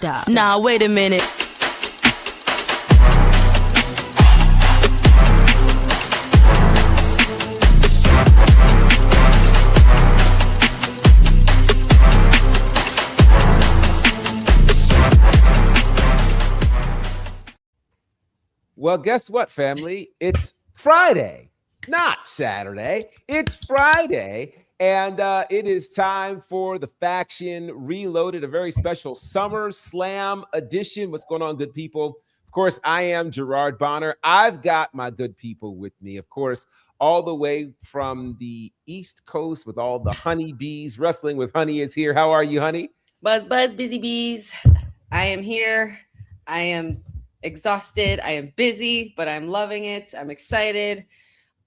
Stop. Nah, wait a minute. Well, guess what, family? It's Friday, not Saturday. It's Friday, and it is time for the Faction Reloaded, a very special SummerSlam edition. What's going on, good people? Of course, I am Gerard Bonner. I've got my good people with me, of course, all the way from the East Coast with all the honeybees. Wrestling with Honey is here. How are you, Honey? Buzz, busy bees. I am here. I am exhausted. I am busy, but I'm loving it. I'm excited.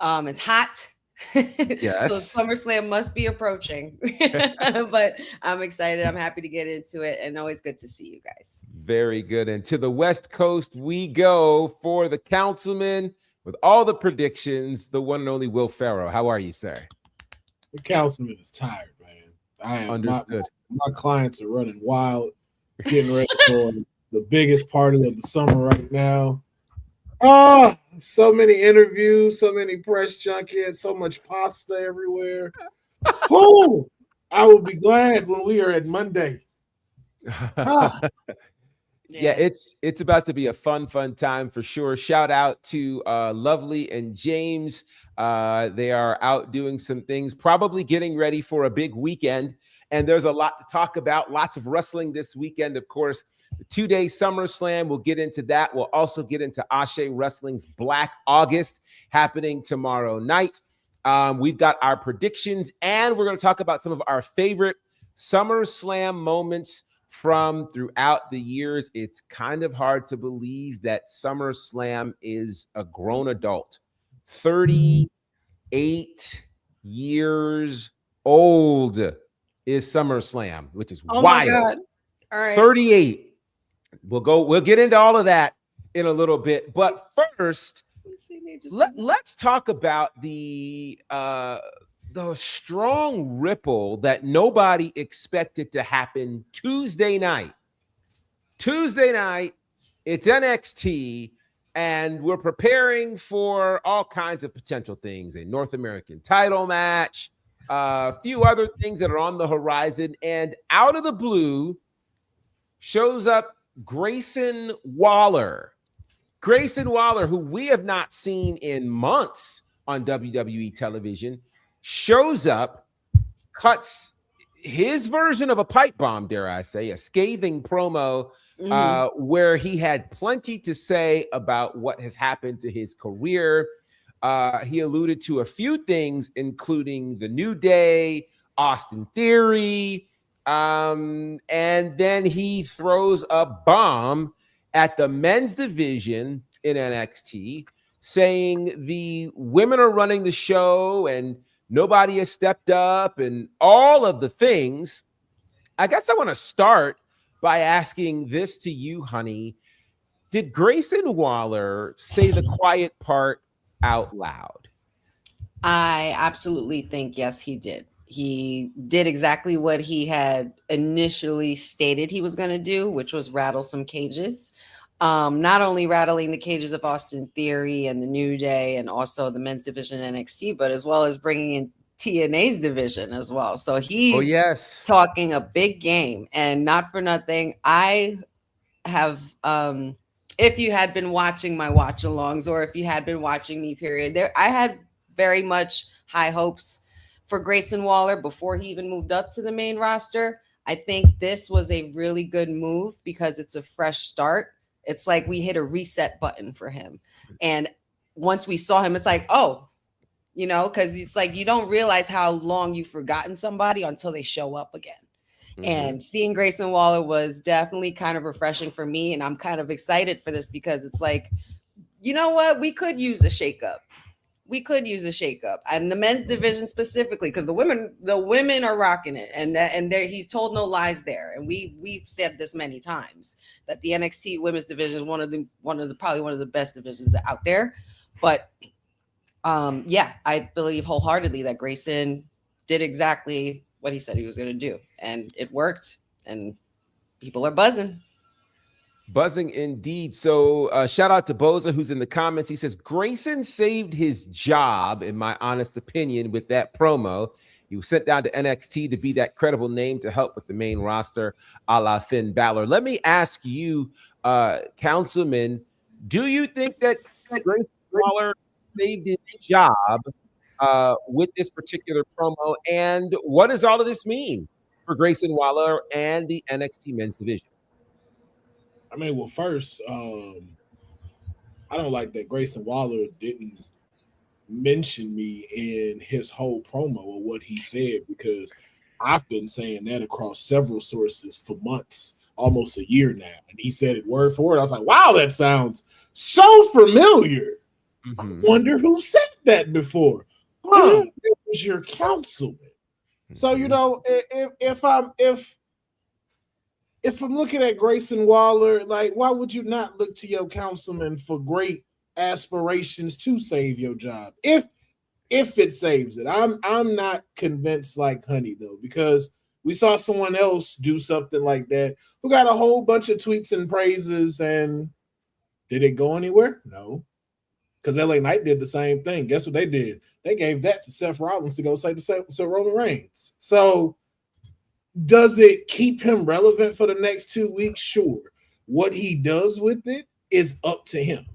It's hot. Yes. So SummerSlam must be approaching. But I'm excited. I'm happy to get into it, and always good to see you guys. Very good. And to the West Coast we go for the councilman with all the predictions, the one and only Will Ferrell. How are you, sir? The councilman is tired, man. I am understood. My clients are running wild, getting ready for the biggest party of the summer right now. Oh, so many interviews, so many press junkets, so much pasta everywhere. Oh, I will be glad when we are at Monday. Yeah, it's about to be a fun time for sure. Shout out to Lovely and James. They are out doing some things, probably getting ready for a big weekend. And there's a lot to talk about. Lots of wrestling this weekend, of course. The 2-day SummerSlam, we'll get into that. We'll also get into Ashe Wrestling's Black August happening tomorrow night. We've got our predictions, and we're going to talk about some of our favorite SummerSlam moments from throughout the years. It's kind of hard to believe that SummerSlam is a grown adult. 38 years old is SummerSlam, which is wild. My God. All right. 38. We'll get into all of that in a little bit. But first, let's talk about the strong ripple that nobody expected to happen Tuesday night. Tuesday night, it's NXT, and we're preparing for all kinds of potential things, a North American title match, a few other things that are on the horizon, and out of the blue shows up Grayson Waller. Grayson Waller, who we have not seen in months on WWE television, shows up, cuts his version of a pipe bomb, dare I say, a scathing promo where he had plenty to say about what has happened to his career. He alluded to a few things, including the New Day, Austin Theory, and then he throws a bomb at the men's division in NXT, saying the women are running the show and nobody has stepped up and all of the things. I guess I want to start by asking this to you, Honey. Did Grayson Waller say the quiet part out loud? I absolutely think, yes, he did. He did exactly what he had initially stated he was going to do, which was rattle some cages. Not only rattling the cages of Austin Theory and the New Day and also the men's division NXT, but as well as bringing in TNA's division as well. So he's talking a big game, and not for nothing. I have, if you had been watching my watch alongs, or if you had been watching me, period, I had very much high hopes for Grayson Waller before he even moved up to the main roster. I think this was a really good move because it's a fresh start. It's like we hit a reset button for him. And once we saw him, it's like, oh, because it's like you don't realize how long you've forgotten somebody until they show up again. Mm-hmm. And seeing Grayson Waller was definitely kind of refreshing for me. And I'm kind of excited for this because it's like, you know what? We could use a shakeup. And the men's division specifically, because the women are rocking it, and he's told no lies there. And we've said this many times that the NXT women's division is probably one of the best divisions out there. But I believe wholeheartedly that Grayson did exactly what he said he was going to do, and it worked, and people are buzzing. Buzzing indeed. So shout out to Boza, who's in the comments. He says, Grayson saved his job, in my honest opinion, with that promo. He was sent down to NXT to be that credible name to help with the main roster, a la Finn Balor. Let me ask you, Councilman, do you think that Grayson Waller saved his job with this particular promo? And what does all of this mean for Grayson Waller and the NXT men's division? I mean, well, first, I don't like that Grayson Waller didn't mention me in his whole promo or what he said, because I've been saying that across several sources for months, almost a year now. And he said it word for word. I was like, wow, that sounds so familiar. Mm-hmm. I wonder who said that before. It was your councilman. Mm-hmm. So, you know, if I'm looking at Grayson Waller, like, why would you not look to your councilman for great aspirations to save your job? If it saves it, I'm not convinced like Honey though, because we saw someone else do something like that who got a whole bunch of tweets and praises, and did it go anywhere? No, because LA Knight did the same thing. Guess what they did? They gave that to Seth Rollins to go say the same to Roman Reigns. So does it keep him relevant for the next 2 weeks? Sure. What he does with it is up to him.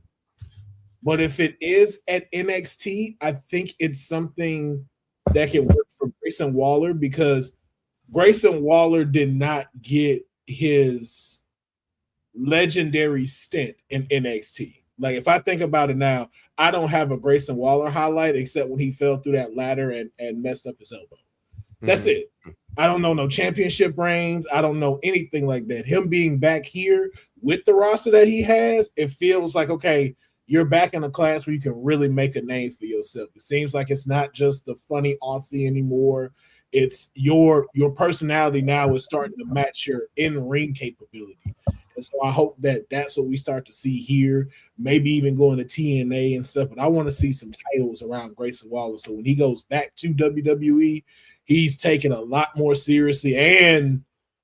But if it is at NXT, I think it's something that can work for Grayson Waller, because Grayson Waller did not get his legendary stint in NXT. Like, if I think about it now, I don't have a Grayson Waller highlight except when he fell through that ladder and messed up his elbow. That's it. I don't know no championship reigns. I don't know anything like that. Him being back here with the roster that he has, it feels like, okay, you're back in a class where you can really make a name for yourself. It seems like it's not just the funny Aussie anymore. It's your personality now is starting to match your in-ring capability. And so I hope that that's what we start to see here, maybe even going to TNA and stuff. But I want to see some titles around Grayson Waller. So when he goes back to WWE, he's taken a lot more seriously, and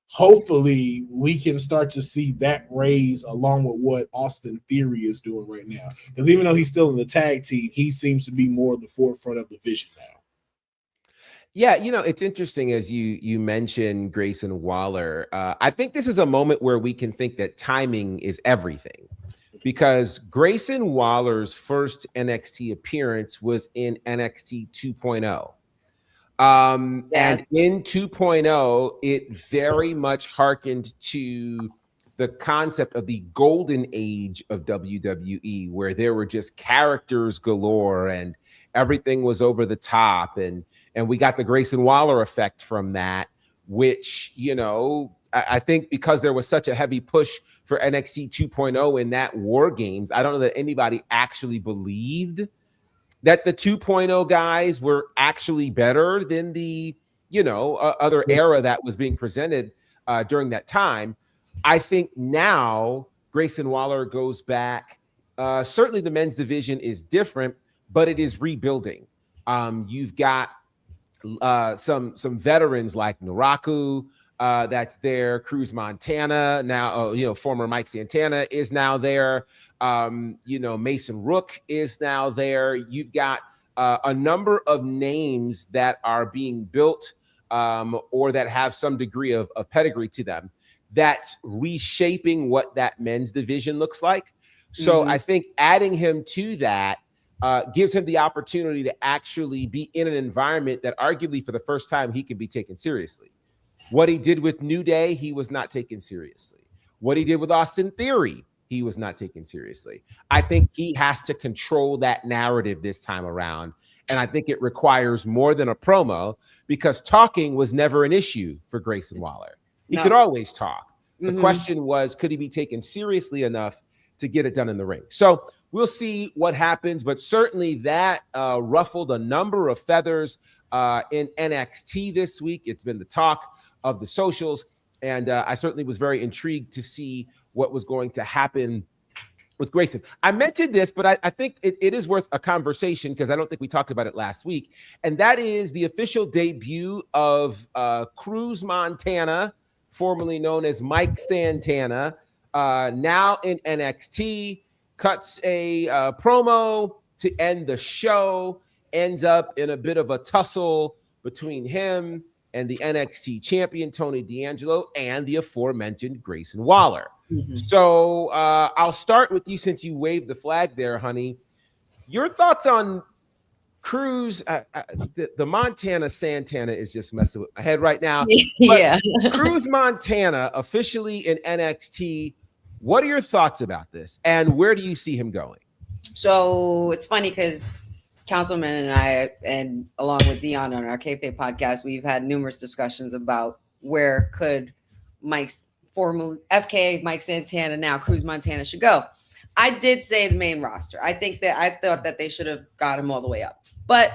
hopefully we can start to see that raise along with what Austin Theory is doing right now. Because even though he's still in the tag team, he seems to be more at the forefront of the vision now. Yeah, you know, it's interesting as you mentioned Grayson Waller. I think this is a moment where we can think that timing is everything, because Grayson Waller's first NXT appearance was in NXT 2.0. And in 2.0, it very much hearkened to the concept of the golden age of WWE, where there were just characters galore and everything was over the top. And we got the Grayson Waller effect from that, which, you know, I think because there was such a heavy push for NXT 2.0 in that War Games, I don't know that anybody actually believed that the 2.0 guys were actually better than the, you know, other era that was being presented during that time. I think now Grayson Waller goes back. Certainly the men's division is different, but it is rebuilding. You've got some veterans like Naraku that's there. Cruz Montana now, you know, former Mike Santana is now there. You know, Mason Rook is now there. You've got a number of names that are being built or that have some degree of pedigree to them that's reshaping what that men's division looks like. So I think adding him to that gives him the opportunity to actually be in an environment that arguably for the first time he can be taken seriously. What he did with New Day, he was not taken seriously. What he did with Austin Theory, he was not taken seriously. I think he has to control that narrative this time around. And I think it requires more than a promo, because talking was never an issue for Grayson Waller. He could always talk. The question was, could he be taken seriously enough to get it done in the ring? So we'll see what happens, but certainly that ruffled a number of feathers in NXT this week. It's been the talk of the socials, and I certainly was very intrigued to see what was going to happen with Grayson. I mentioned this, but I think it is worth a conversation, because I don't think we talked about it last week, and that is the official debut of Cruz Montana, formerly known as Mike Santana, now in NXT, cuts a promo to end the show, ends up in a bit of a tussle between him and the NXT champion, Tony D'Angelo, and the aforementioned Grayson Waller. Mm-hmm. So I'll start with you since you waved the flag there, honey. Your thoughts on Cruz? The Montana Santana is just messing with my head right now. Yeah. Cruz Montana officially in NXT. What are your thoughts about this? And where do you see him going? So it's funny because Councilman and I, and along with Dion on our Kayfabe podcast, we've had numerous discussions about where could Mike's formerly FKA Mike Santana, now Cruz Montana, should go. I did say the main roster. I thought that they should have got him all the way up, but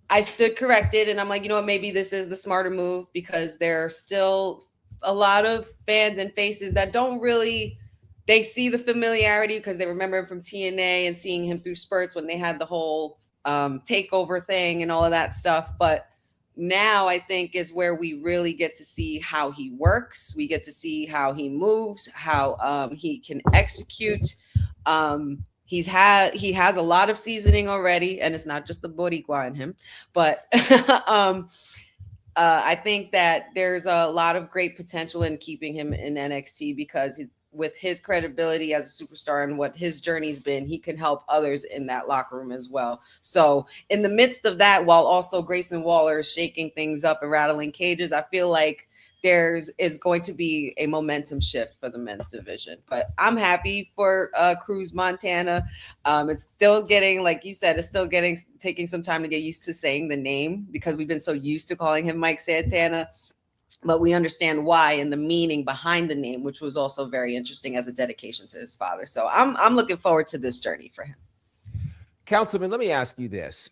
I stood corrected, and I'm like, you know what? Maybe this is the smarter move because there are still a lot of fans and faces that don't really. They see the familiarity because they remember him from TNA and seeing him through spurts when they had the whole takeover thing and all of that stuff. But now I think is where we really get to see how he works. We get to see how he moves, how he can execute. He has a lot of seasoning already, and it's not just the Boricua in him, but I think that there's a lot of great potential in keeping him in NXT because with his credibility as a superstar and what his journey's been, he can help others in that locker room as well. So in the midst of that, while also Grayson Waller is shaking things up and rattling cages, I feel like is going to be a momentum shift for the men's division. But I'm happy for Cruz Montana. It's still getting, like you said, taking some time to get used to saying the name because we've been so used to calling him Mike Santana. But we understand why and the meaning behind the name, which was also very interesting as a dedication to his father. So I'm looking forward to this journey for him. Councilman, let me ask you this.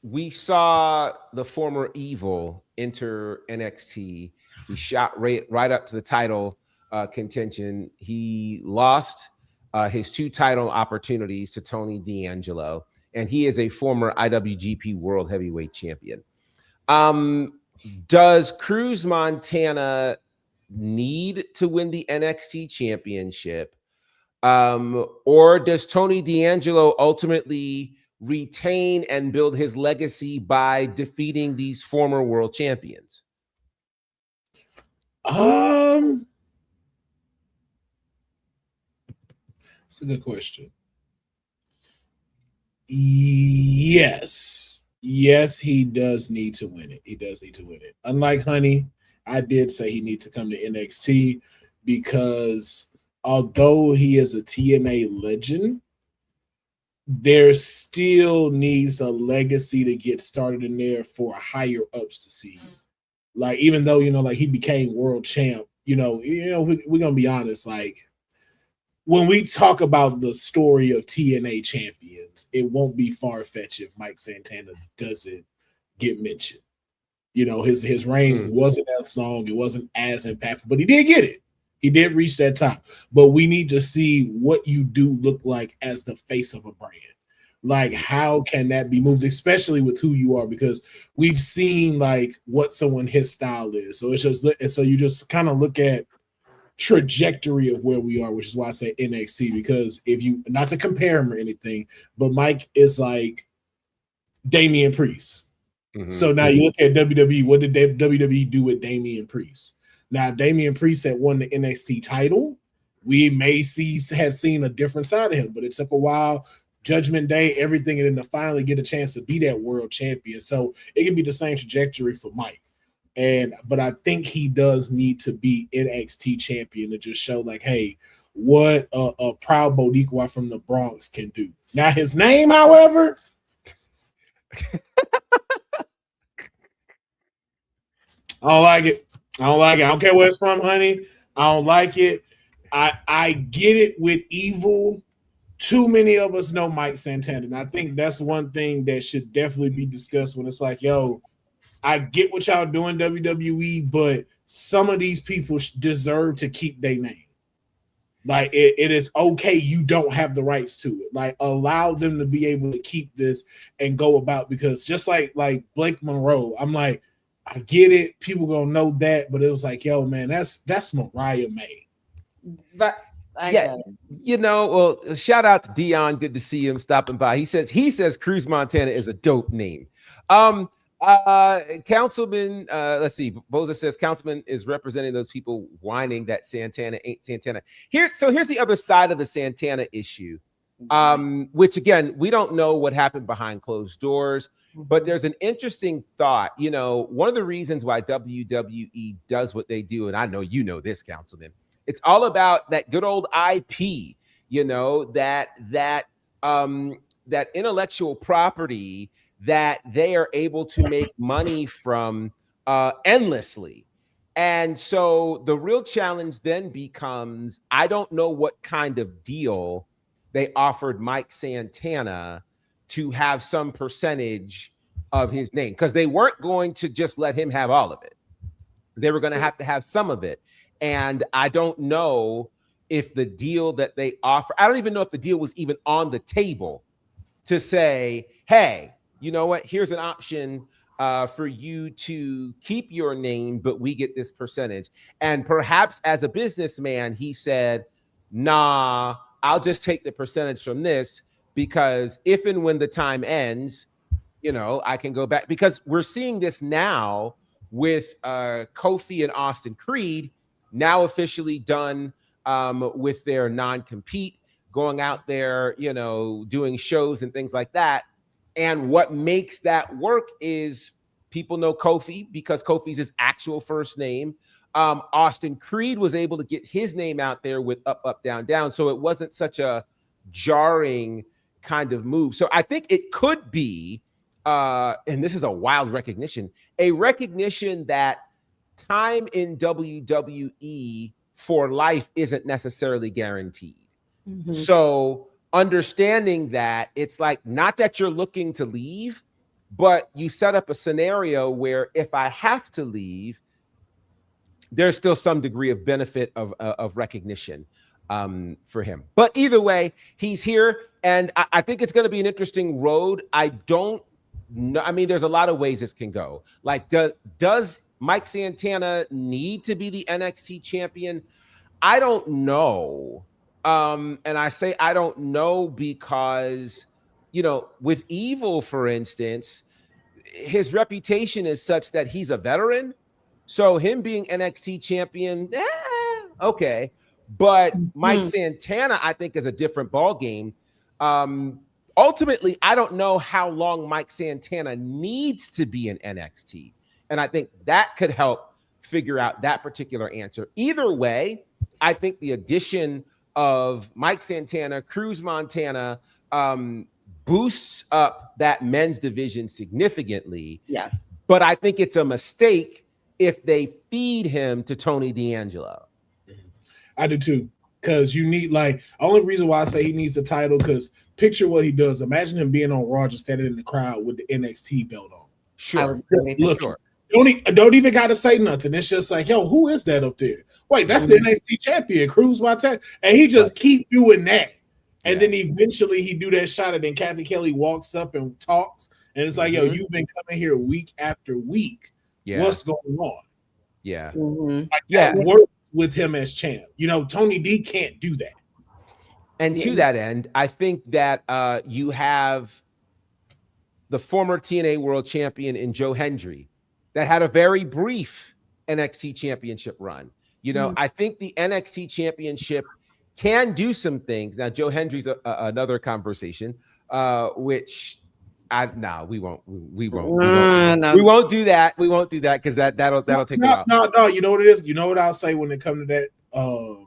We saw the former Evil enter NXT. He shot right up to the title contention. He lost his 2 title opportunities to Tony D'Angelo, and he is a former IWGP World Heavyweight Champion. Does Cruz Montana need to win the NXT championship? Or does Tony D'Angelo ultimately retain and build his legacy by defeating these former world champions? It's a good question. Yes, he does need to win it. He does need to win it. Unlike Honey, I did say he needs to come to NXT because although he is a TNA legend, there still needs a legacy to get started in there for higher ups to see. Like, even though, like he became world champ, we're gonna be honest, like when we talk about the story of TNA champions, it won't be far-fetched if Mike Santana doesn't get mentioned. His reign wasn't that long, it wasn't as impactful, but he did get it. He did reach that top. But we need to see what you do look like as the face of a brand. Like, how can that be moved, especially with who you are? Because we've seen like what someone his style is. So it's just, and so you just kind of look at trajectory of where we are, which is why I say NXT, because if you, not to compare him or anything, but Mike is like Damian Priest. Mm-hmm. So now you look at WWE, what did WWE do with Damian Priest? Now, Damian Priest had won the NXT title. We may had seen a different side of him, but it took a while. Judgment Day, everything, and then to finally get a chance to be that world champion. So it can be the same trajectory for Mike. But I think he does need to be NXT champion to just show, like, hey, what a proud Boricua from the Bronx can do. Now, his name, however, I don't like it. I don't care where it's from, honey. I don't like it. I get it with Evil. Too many of us know Mike Santana. And I think that's one thing that should definitely be discussed when it's like, yo, I get what y'all doing, WWE, but some of these people deserve to keep their name. Like, it is okay. You don't have the rights to it. Like, allow them to be able to keep this and go about, because just like Blake Monroe, I'm like, I get it. People gonna know that, but it was like, yo, man, that's Mariah May. But I got it. You know, well, shout out to Dion. Good to see him stopping by. He says Cruz Montana is a dope name. Councilman, let's see. Boza says Councilman is representing those people whining that Santana ain't Santana. Here's the other side of the Santana issue. Which again, we don't know what happened behind closed doors, but there's an interesting thought. You know, one of the reasons why WWE does what they do, and I know you know this, Councilman, it's all about that good old IP, you know, that intellectual property that they are able to make money from endlessly. And so the real challenge then becomes, I don't know what kind of deal they offered Mike Santana to have some percentage of his name, because they weren't going to just let him have all of it. They were going to have some of it. And I don't know if the deal that they offer, I don't even know if the deal was even on the table to say, hey, you know what, here's an option for you to keep your name, but we get this percentage. And perhaps as a businessman, he said, nah, I'll just take the percentage from this, because if and when the time ends, you know, I can go back, because we're seeing this now with Kofi and Austin Creed now officially done with their non-compete, going out there, you know, doing shows and things like that. And what makes that work is people know Kofi because Kofi's his actual first name. Austin Creed was able to get his name out there with Up, Up, Down, Down. So it wasn't such a jarring kind of move. So I think it could be, and this is a wild recognition, a recognition that time in WWE for life isn't necessarily guaranteed. Mm-hmm. So understanding that it's like, not that you're looking to leave, but you set up a scenario where if I have to leave, there's still some degree of benefit of recognition for him. But either way, he's here, and I think it's going to be an interesting road. I don't know. I mean, there's a lot of ways this can go. Like, does Mike Santana need to be the NXT champion? I don't know. And I say I don't know because, you know, with Evil, for instance, his reputation is such that he's a veteran. So him being NXT champion, okay. But Mike Santana, I think, is a different ball game. Ultimately, I don't know how long Mike Santana needs to be in NXT. And I think that could help figure out that particular answer. Either way, I think the addition of Mike Santana, Cruz Montana, boosts up that men's division significantly. Yes. But I think it's a mistake if they feed him to Tony D'Angelo. I do too. Because you need, like, only reason why I say he needs a title, because picture what he does. Imagine him being on Raw, just standing in the crowd with the NXT belt on. Sure. Look, sure. Don't even got to say nothing. It's just like, yo, who is that up there? Wait, that's the NXT champion, Cruz Montana. And he just keep doing that. And then eventually he do that shot, and then Kathy Kelly walks up and talks. And it's like, yo, you've been coming here week after week. Yeah. What's going on? Yeah. Like, that works with him as champ. You know, Tony D can't do that. And to that end, I think that you have the former TNA World Champion in Joe Hendry that had a very brief NXT championship run. You know, I think the NXT championship can do some things. Now, Joe Hendry's another conversation, which we won't do that. We won't do that because that'll take a while. No. You know what it is? You know what I'll say when it comes to that?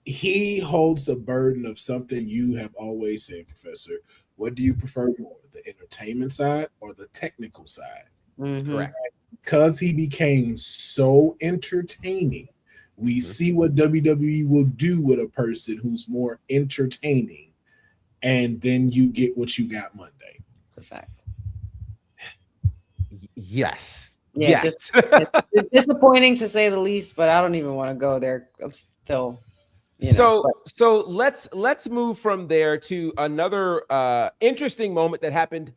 He holds the burden of something you have always said, Professor. What do you prefer more, the entertainment side or the technical side? Correct. Because he became so entertaining, we see what WWE will do with a person who's more entertaining, and then you get what you got Monday. It's a fact. Yes. Yeah, yes. It's disappointing to say the least, but I don't even want to go there. I'm still. So let's move from there to another interesting moment that happened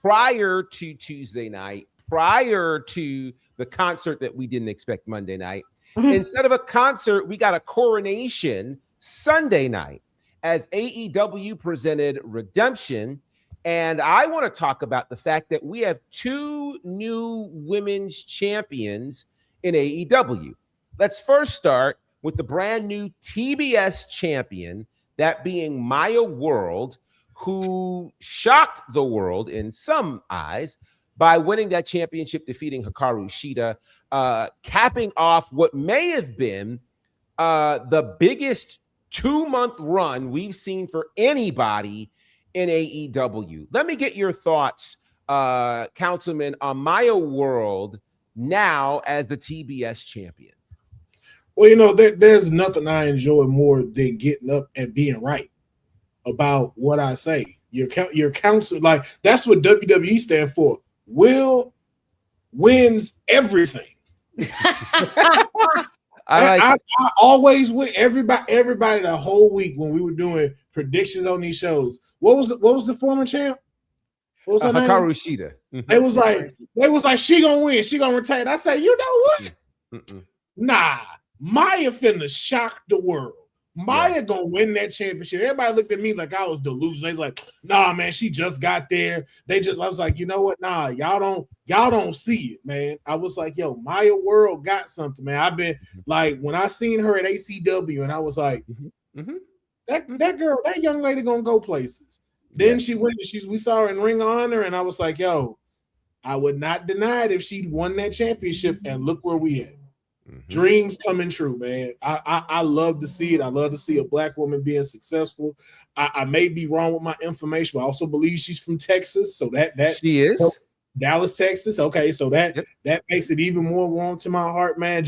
prior to Tuesday night, prior to the concert that we didn't expect Monday night. Instead of a concert, we got a coronation Sunday night as AEW presented Redemption. And I want to talk about the fact that we have 2 new women's champions in AEW. Let's first start with the brand new TBS champion, that being Maya World, who shocked the world in some eyes by winning that championship, defeating Hikaru Shida, capping off what may have been the biggest 2-month run we've seen for anybody in AEW. Let me get your thoughts, Councilman, on Maya World now as the TBS champion. Well, there's nothing I enjoy more than getting up and being right about what I say. Your counsel, like, that's what WWE stand for. Will wins everything. I always win. Everybody the whole week when we were doing predictions on these shows. What was the former champ? What was her name? Hikaru Shida. They was like she gonna win. She gonna retain. I say, you know what? Nah, Maya finna shock the world. Maya gonna win that championship. Everybody looked at me like I was delusional. They was like, nah, man, she just got there. I was like, you know what? Nah, y'all don't see it, man. I was like, yo, Maya World got something, man. I've been like, when I seen her at ACW, and I was like, that girl, that young lady gonna go places. Then she went, we saw her in Ring of Honor, and I was like, yo, I would not deny it if she'd won that championship, and look where we at. Dreams coming true, man. I love to see it. I love to see a Black woman being successful. I may be wrong with my information, but I also believe she's from Texas. So that she is Dallas, Texas. Okay, so that makes it even more warm to my heart, man.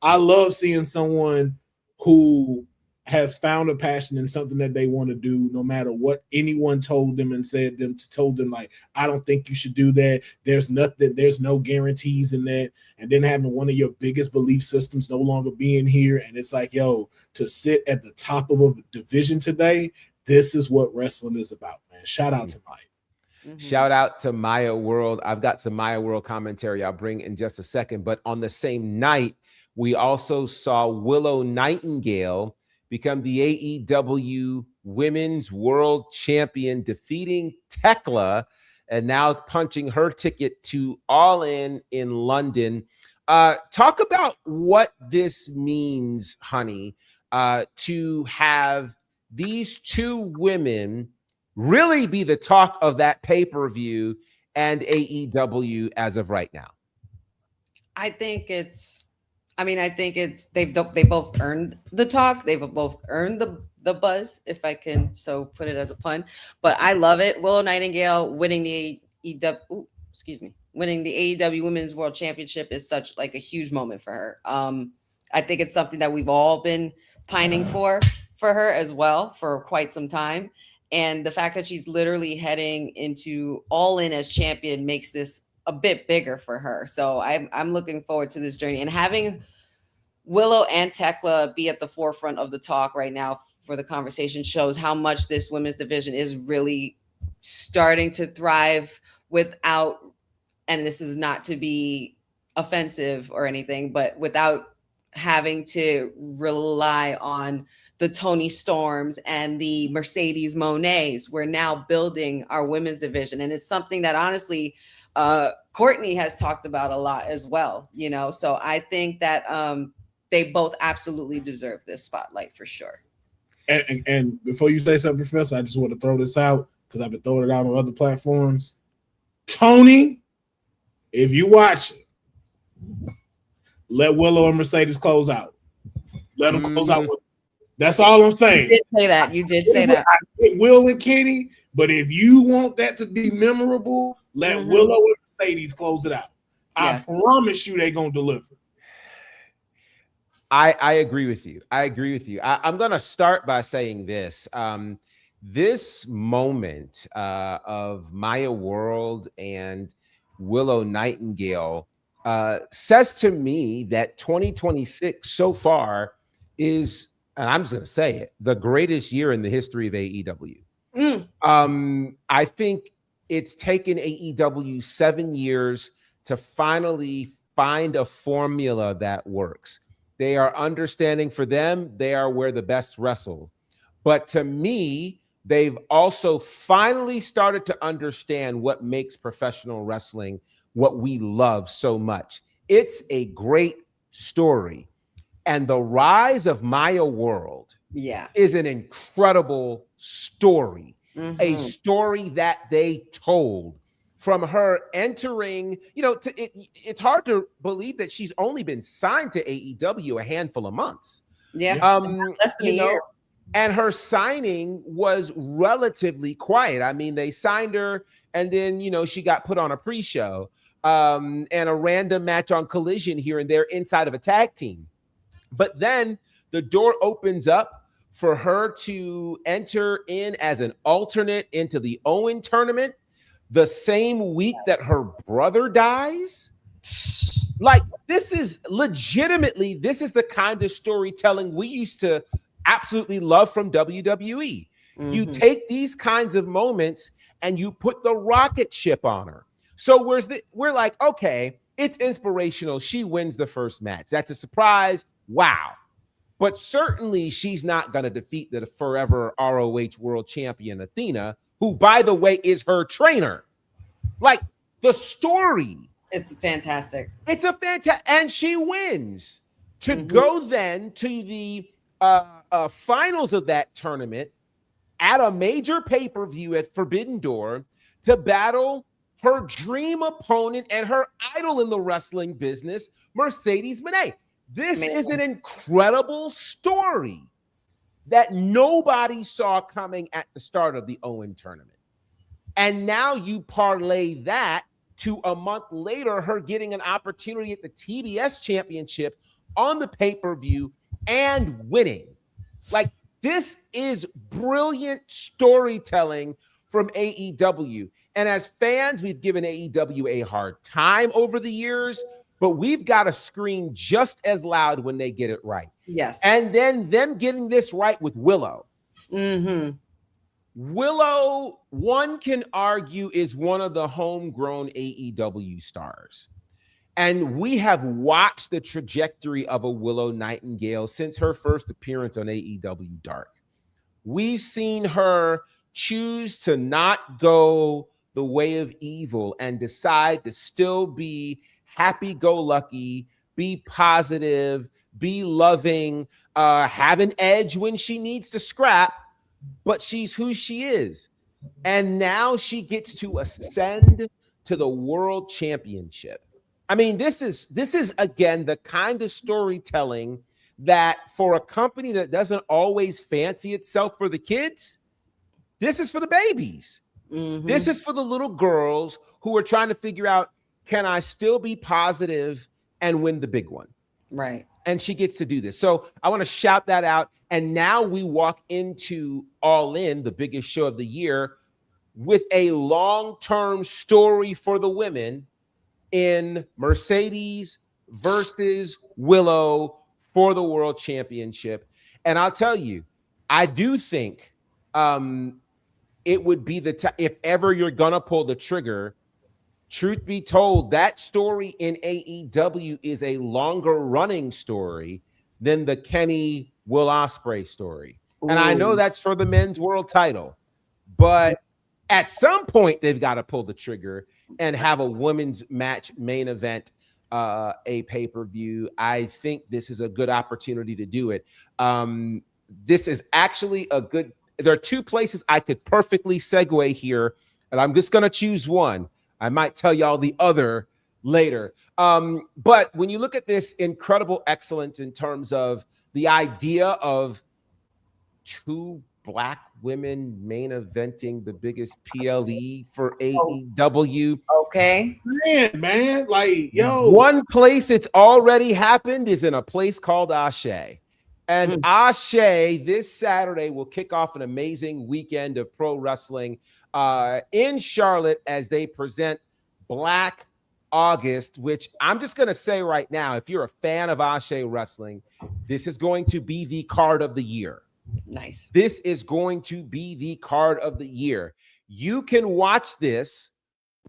I love seeing someone who has found a passion in something that they want to do, no matter what anyone told them and told them, like, I don't think you should do that. There's no guarantees in that. And then having one of your biggest belief systems no longer being here. And it's like, yo, to sit at the top of a division today, this is what wrestling is about, man. Shout out to Maya. Shout out to Maya World. I've got some Maya World commentary I'll bring in just a second. But on the same night, we also saw Willow Nightingale become the AEW Women's World Champion, defeating Tekla and now punching her ticket to All In London. Talk about what this means, honey, to have these 2 women really be the talk of that pay-per-view and AEW as of right now. I think they both earned the talk. They've both earned the buzz, if I can so put it as a pun. But I love it. Willow Nightingale winning the AEW Women's World Championship is such like a huge moment for her. I think it's something that we've all been pining for her as well for quite some time. And the fact that she's literally heading into All In as champion makes this a bit bigger for her. So I'm looking forward to this journey, and having Willow and Tekla be at the forefront of the talk right now for the conversation shows how much this women's division is really starting to thrive without, and this is not to be offensive or anything, but without having to rely on the Toni Storms and the Mercedes Monets. We're now building our women's division. And it's something that honestly, Courtney has talked about a lot as well, so I think that they both absolutely deserve this spotlight for sure. And before you say something, Professor, I just want to throw this out because I've been throwing it out on other platforms. Tony, if you watch it, let Willow and Mercedes close out. Let them close out. That's all I'm saying. You did say that. Will and Kenny, but if you want that to be memorable, let Willow and Mercedes close it out. Yes. I promise you they're going to deliver. I agree with you. I'm going to start by saying this. This moment of Maya World and Willow Nightingale says to me that 2026 so far is, and I'm just going to say it, the greatest year in the history of AEW. I think it's taken AEW 7 years to finally find a formula that works. They are understanding for them. They are where the best wrestle. But to me, they've also finally started to understand what makes professional wrestling what we love so much. It's a great story. And the rise of Maya World is an incredible story, a story that they told from her entering, it's hard to believe that she's only been signed to AEW a handful of months. Less than a year. And her signing was relatively quiet. I mean, they signed her and then, she got put on a pre-show and a random match on Collision here and there inside of a tag team. But then the door opens up for her to enter in as an alternate into the Owen tournament the same week that her brother dies. Like, this is the kind of storytelling we used to absolutely love from WWE. You take these kinds of moments and you put the rocket ship on her. So we're like, okay, it's inspirational. She wins the first match. That's a surprise. Wow. But certainly she's not going to defeat the forever ROH world champion Athena, who, by the way, is her trainer. Like, the story. It's fantastic. And she wins to go then to the finals of that tournament at a major pay-per-view at Forbidden Door to battle her dream opponent and her idol in the wrestling business, Mercedes Moné. This is an incredible story that nobody saw coming at the start of the Owen tournament. And now you parlay that to a month later, her getting an opportunity at the TBS championship on the pay-per-view and winning. Like, this is brilliant storytelling from AEW. And as fans, we've given AEW a hard time over the years, but we've got to scream just as loud when they get it right. Yes. And then them getting this right with Willow. Willow, one can argue, is one of the homegrown AEW stars. And we have watched the trajectory of a Willow Nightingale since her first appearance on AEW Dark. We've seen her choose to not go the way of evil and decide to still be happy-go-lucky, be positive, be loving, have an edge when she needs to scrap, but she's who she is. And now she gets to ascend to the world championship. I mean, this is again the kind of storytelling that for a company that doesn't always fancy itself for the kids, this is for the babies. This is for the little girls who are trying to figure out, can I still be positive and win the big one? Right. And she gets to do this. So I want to shout that out. And now we walk into All In, the biggest show of the year, with a long-term story for the women in Mercedes versus Willow for the world championship. And I'll tell you, I do think it would be if ever you're going to pull the trigger, truth be told, that story in AEW is a longer running story than the Kenny Will Ospreay story. Ooh. And I know that's for the men's world title, but at some point they've got to pull the trigger and have a women's match main event, a pay-per-view. I think this is a good opportunity to do it. This is actually there are two places I could perfectly segue here, and I'm just going to choose one. I might tell y'all the other later. But when you look at this incredible excellence in terms of the idea of two Black women main eventing the biggest PLE for AEW. Okay. Man, like, yo. One place it's already happened is in a place called Ashe. And Ashe this Saturday will kick off an amazing weekend of pro wrestling in Charlotte as they present Black August, which I'm just going to say right now, if you're a fan of Ashe wrestling, this is going to be the card of the year. Nice. This is going to be the card of the year. You can watch this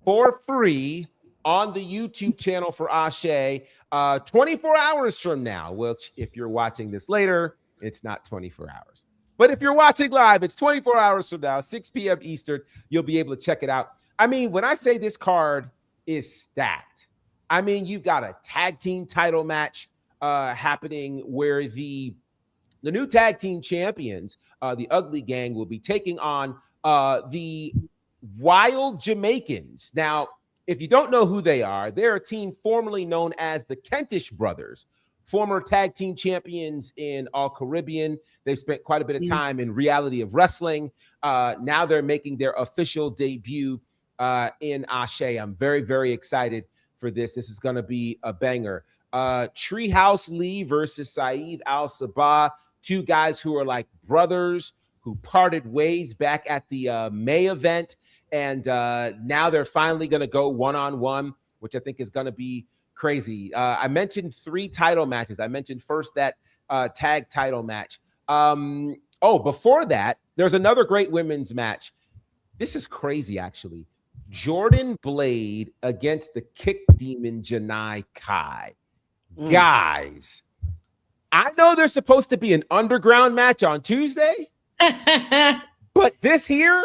for free on the YouTube channel for Ashe 24 hours from now, which if you're watching this later, it's not 24 hours. But if you're watching live, it's 24 hours from now, 6 p.m. Eastern. You'll be able to check it out. I mean, when I say this card is stacked, I mean, you've got a tag team title match happening where the new tag team champions, the Ugly Gang, will be taking on the Wild Jamaicans. Now, if you don't know who they are, they're a team formerly known as the Kentish Brothers, former tag team champions in All Caribbean. They spent quite a bit of time in Reality of Wrestling. Now they're making their official debut in Ashe. I'm very, very excited for this. This is going to be a banger. Treehouse Lee versus Saeed Al-Sabah, two guys who are like brothers who parted ways back at the May event. And now they're finally going to go one-on-one, which I think is going to be crazy. I mentioned 3 title matches. I mentioned first that tag title match. Before that, there's another great women's match. This is crazy, actually. Jordan Blade against the Kick Demon Janai Kai. Guys, I know there's supposed to be an underground match on Tuesday, but this here,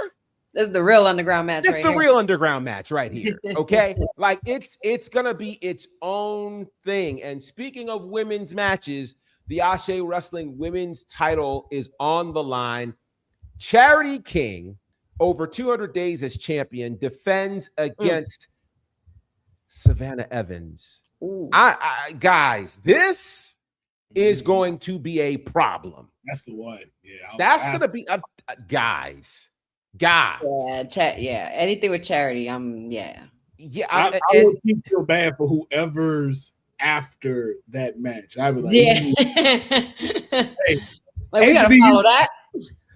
this is the real underground match. This is the real underground match right here. Okay, like it's gonna be its own thing. And speaking of women's matches, the Ashe Wrestling Women's title is on the line. Charity King, over 200 days as champion, defends against Savannah Evans. Guys, this is going to be a problem. That's the one. Yeah, that's going to be guys. Yeah, anything with Charity. I would feel bad for whoever's after that match. I would like, hey, like we gotta follow that.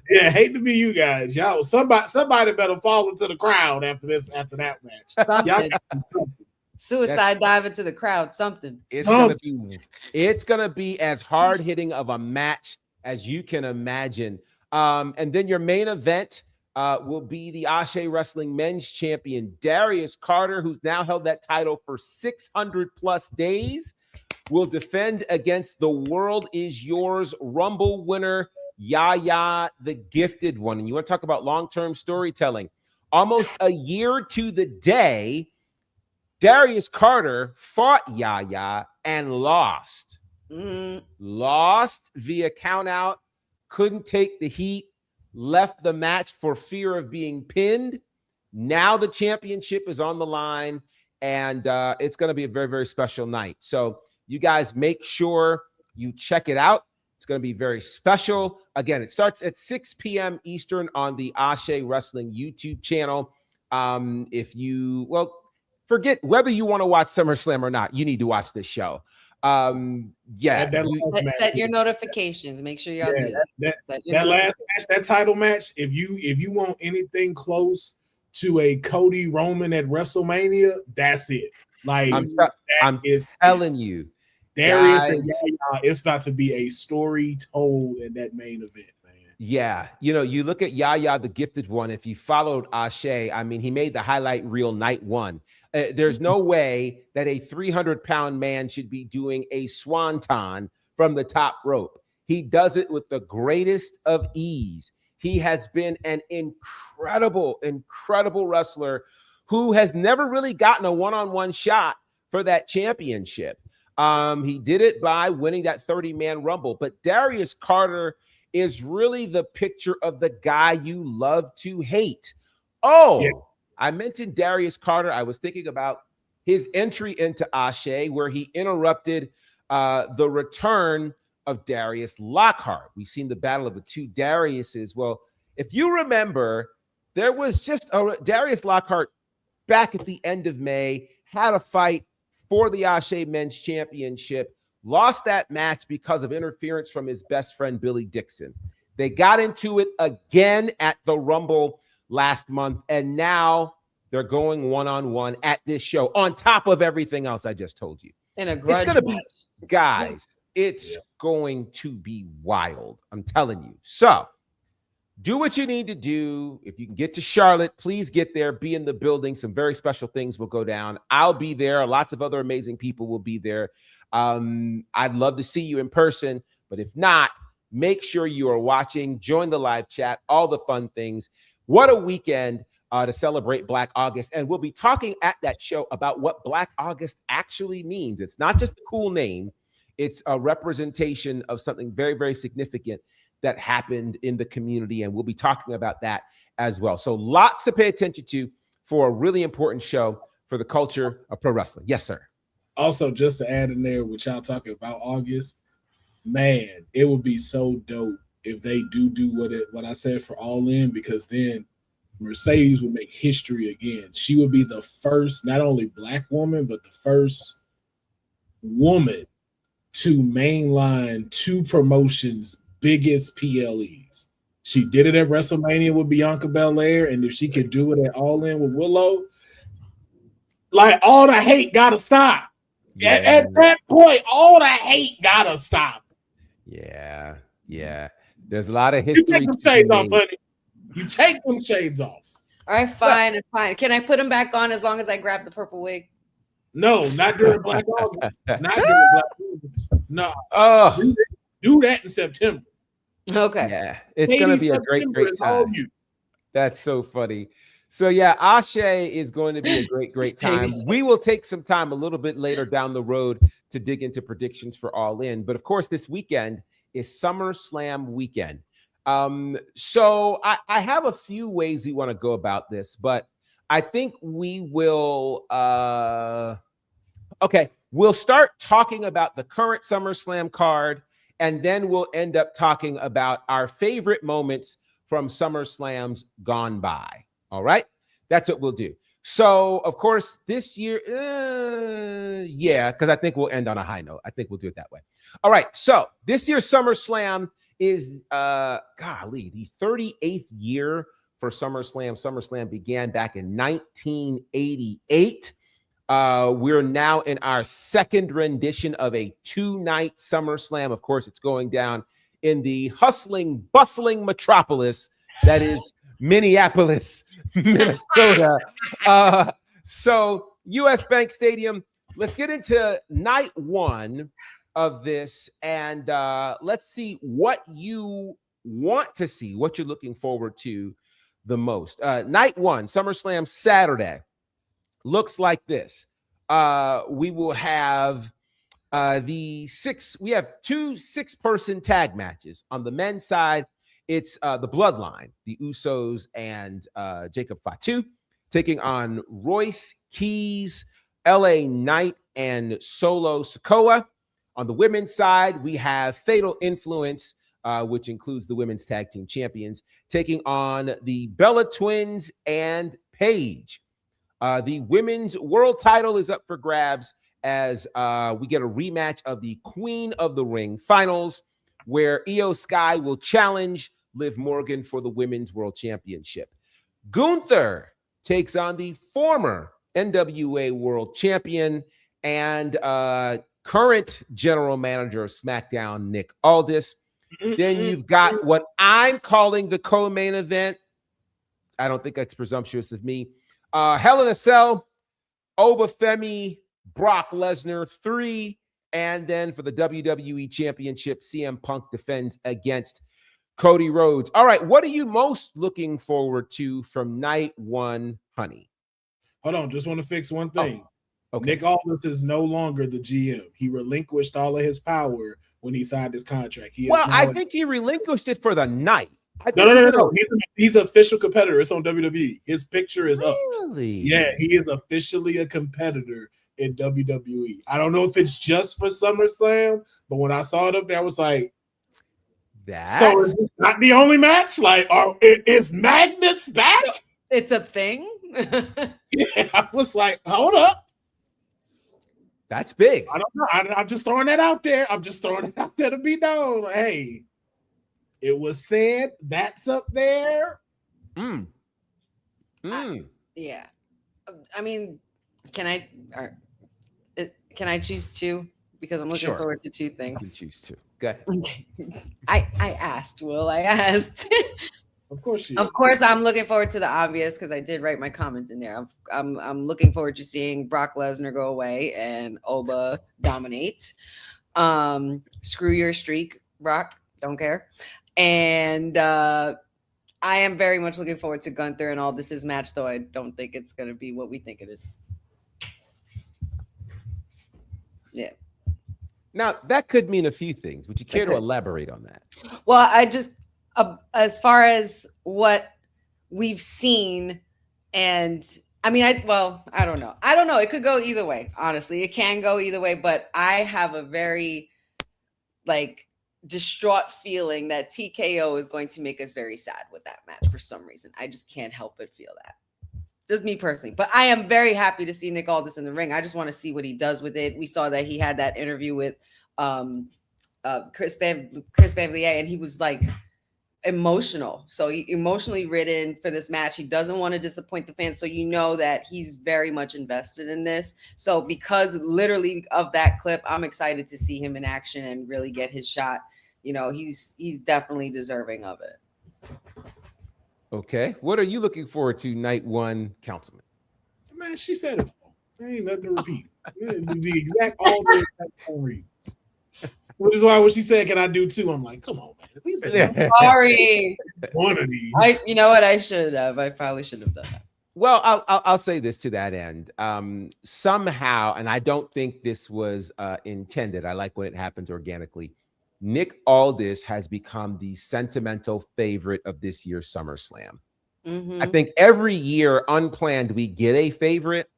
Yeah, hate to be you guys. Y'all, somebody better fall into the crowd after that match. Suicide dive into the crowd, something. It's gonna be as hard hitting of a match as you can imagine. And then your main event will be the Ashe Wrestling Men's Champion Darius Carter, who's now held that title for 600 plus days, will defend against the World Is Yours Rumble winner Yaya the Gifted One. And you want to talk about long-term storytelling? Almost a year to the day, Darius Carter fought Yaya and lost. Lost via countout, couldn't take the heat, left the match for fear of being pinned. Now the championship is on the line, and it's going to be a very, very special night. So you guys make sure you check it out. It's going to be very special. Again, it starts at 6 p.m. Eastern on the Ashe Wrestling YouTube channel. Forget whether you want to watch SummerSlam or not. You need to watch this show. Set your notifications. Make sure y'all do that. That last match, that title match, if you want anything close to a Cody Roman at WrestleMania, that's it. Like I'm telling you, Darius and Yaya, it's about to be a story told in that main event, man. Yeah, you look at Yaya the Gifted One. If you followed Ashe, I mean, he made the highlight reel night one. There's no way that a 300-pound man should be doing a swanton from the top rope. He does it with the greatest of ease. He has been an incredible, incredible wrestler who has never really gotten a one-on-one shot for that championship. He did it by winning that 30-man Rumble. But Darius Carter is really the picture of the guy you love to hate. I mentioned Darius Carter. I was thinking about his entry into Ashe, where he interrupted the return of Darius Lockhart. We've seen the battle of the two Dariuses. Well, if you remember, there was just Darius Lockhart back at the end of May, had a fight for the Ashe Men's Championship, lost that match because of interference from his best friend, Billy Dixon. They got into it again at the Rumble last month, and now they're going one-on-one at this show, on top of everything else I just told you. In a grudge match. Guys, it's going to be wild. I'm telling you. So do what you need to do. If you can get to Charlotte, please get there, be in the building. Some very special things will go down. I'll be there. Lots of other amazing people will be there. I'd love to see you in person, but if not, make sure you are watching, join the live chat, all the fun things. What a weekend to celebrate Black August. And we'll be talking at that show about what Black August actually means. It's not just a cool name. It's a representation of something very, very significant that happened in the community. And we'll be talking about that as well. So lots to pay attention to for a really important show for the culture of pro wrestling. Yes, sir. Also, just to add in there, with y'all talking about August, man, it would be so dope if they do what I said for All In, because then Mercedes would make history again. She would be the first, not only Black woman, but the first woman to mainline two promotions' biggest PLEs. She did it at WrestleMania with Bianca Belair, and if she could do it at All In with Willow, like, all the hate gotta stop. Yeah. At that point, all the hate gotta stop. Yeah. There's a lot of history. You take them shades off, buddy. You take them shades off. All right, fine. Can I put them back on as long as I grab the purple wig? No, not during Black August. Not during Black August. No. Oh, do that in September. Okay. Yeah, it's gonna be a great time. That's so funny. So yeah, Ashe is going to be a great time. We will take some time a little bit later down the road to dig into predictions for All In. But of course, this weekend is SummerSlam weekend. So I have a few ways we want to go about this, but I think we will we'll start talking about the current SummerSlam card, and then we'll end up talking about our favorite moments from SummerSlams gone by. All right, that's what we'll do. So, of course, this year, because I think we'll end on a high note. I think we'll do it that way. All right, so this year's SummerSlam is, the 38th year for SummerSlam. SummerSlam began back in 1988. We're now in our second rendition of a two-night SummerSlam. Of course, it's going down in the hustling, bustling metropolis that is Minneapolis, Minnesota. So US Bank Stadium. Let's get into night one of this, and let's see what you want to see, what you're looking forward to the most. Night one, SummerSlam Saturday, looks like this. We will have we have two 6-person tag matches. On the men's side, it's the Bloodline, the Usos and Jacob Fatu, taking on Royce Keys, LA Knight, and Solo Sikoa. On the women's side, we have Fatal Influence, which includes the women's tag team champions, taking on the Bella Twins and Paige. The women's world title is up for grabs as we get a rematch of the Queen of the Ring finals, where Io Sky will challenge Liv Morgan for the women's world championship. Gunther takes on the former NWA world champion and current general manager of SmackDown, Nick Aldis. Then you've got what I'm calling the co-main event. I don't think that's presumptuous of me. Hell in a Cell, Obafemi, Brock Lesnar 3, and then for the WWE Championship, CM Punk defends against Cody Rhodes. All right, what are you most looking forward to from night one, honey? Hold on, just want to fix one thing. Oh, okay. Nick Aldis is no longer the GM. He relinquished all of his power when he signed his contract. I think he relinquished it for the night. No. He's an official competitor. It's on WWE. His picture is up. Really? Yeah, he is officially a competitor in WWE. I don't know if it's just for SummerSlam, but when I saw it up there, I was like, so is it not the only match? Like, is Magnus back? It's a thing? Yeah, I was like, hold up. That's big. I don't know. I'm just throwing that out there. I'm just throwing it out there to be known. Like, hey, it was said that's up there. Yeah. I mean, can I choose two? Because I'm looking forward to two things. You can choose two. Go ahead. Okay. I asked, Will. I asked. Of course she is. Of course, I'm looking forward to the obvious because I did write my comment in there. I'm looking forward to seeing Brock Lesnar go away and Oba dominate. Screw your streak, Brock. Don't care. And I am very much looking forward to Gunther and Aldis's match, though I don't think it's going to be what we think it is. Yeah. Now, that could mean a few things. Would you care to elaborate on that? Well, I just, as far as what we've seen, and I mean, I don't know. I don't know. It could go either way. Honestly, it can go either way. But I have a very distraught feeling that TKO is going to make us very sad with that match for some reason. I just can't help but feel that. Just me personally. But I am very happy to see Nick Aldis in the ring. I just want to see what he does with it. We saw that he had that interview with Chris Van Vliet, and he was emotional. So he emotionally ridden for this match. He doesn't want to disappoint the fans. So you know that he's very much invested in this. So because literally of that clip, I'm excited to see him in action and really get his shot. You know, he's definitely deserving of it. Okay. What are you looking forward to night one, Councilman? Man, she said it. There ain't nothing to repeat. The exact all the reasons. Which is why when she said, "Can I do two?" I'm like, "Come on, man. At least sorry. One of these." You know what? I should have. I probably should have done that. Well, I'll say this to that end. Somehow, and I don't think this was intended. I like when it happens organically. Nick Aldis has become the sentimental favorite of this year's SummerSlam. Mm-hmm. I think every year, unplanned, we get a favorite.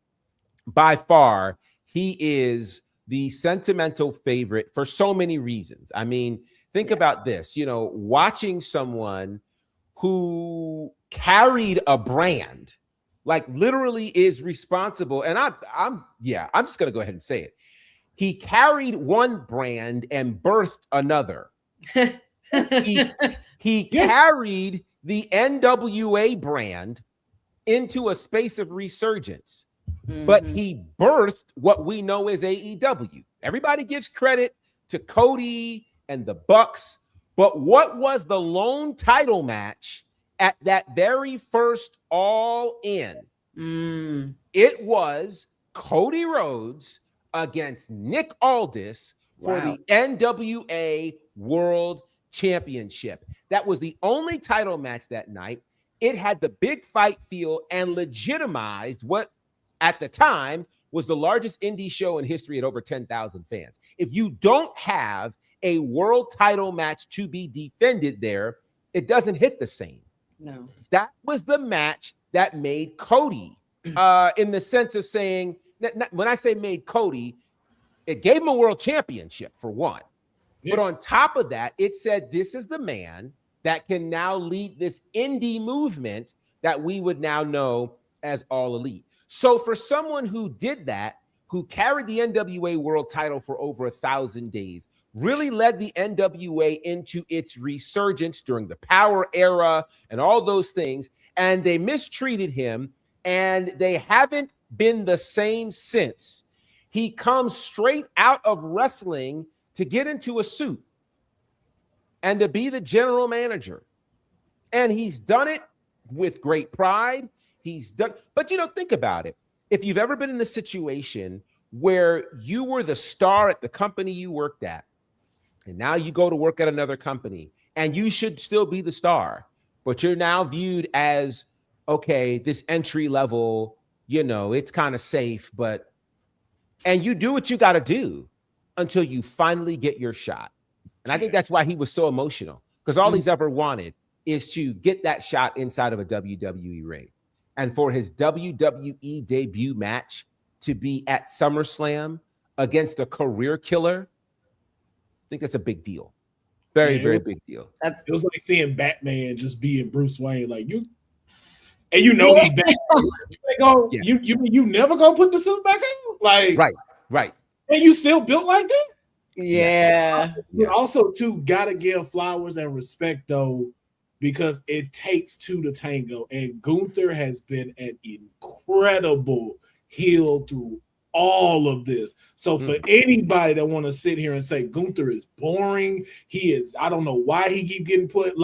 By far, he is the sentimental favorite for so many reasons. I mean, think about this, watching someone who carried a brand, literally is responsible. And I'm just going to go ahead and say it. He carried one brand and birthed another. He carried the NWA brand into a space of resurgence. But he birthed what we know as AEW. Everybody gives credit to Cody and the Bucks, but what was the lone title match at that very first All In? It was Cody Rhodes against Nick Aldis for the NWA World Championship. That was the only title match that night. It had the big fight feel and legitimized what at the time was the largest indie show in history at over 10,000 fans. If you don't have a world title match to be defended there, it doesn't hit the same. No. That was the match that made Cody, in the sense of saying, when I say made Cody, it gave him a world championship for one. Yeah. But on top of that, it said this is the man that can now lead this indie movement that we would now know as All Elite. So for someone who did that, who carried the NWA world title for over 1,000 days, really led the NWA into its resurgence during the Power era and all those things, and they mistreated him, and they haven't been the same since. He comes straight out of wrestling to get into a suit and to be the general manager. And he's done it with great pride. He's done, but think about it. If you've ever been in the situation where you were the star at the company you worked at, and now you go to work at another company, and you should still be the star, but you're now viewed as, okay, this entry level, it's kind of safe, and you do what you got to do until you finally get your shot. And I think that's why he was so emotional, because all he's ever wanted is to get that shot inside of a WWE ring. And for his WWE debut match to be at SummerSlam against a career killer, I think that's a big deal. Very big deal. It was like seeing Batman just being Bruce Wayne. He's Batman. You never gonna put the suit back on? Right. And you still built like that? Yeah. You also, too, gotta give flowers and respect, though, because it takes two to tango. And Gunther has been an incredible heel through all of this. So for anybody that want to sit here and say Gunther is boring, I don't know why he keep getting put,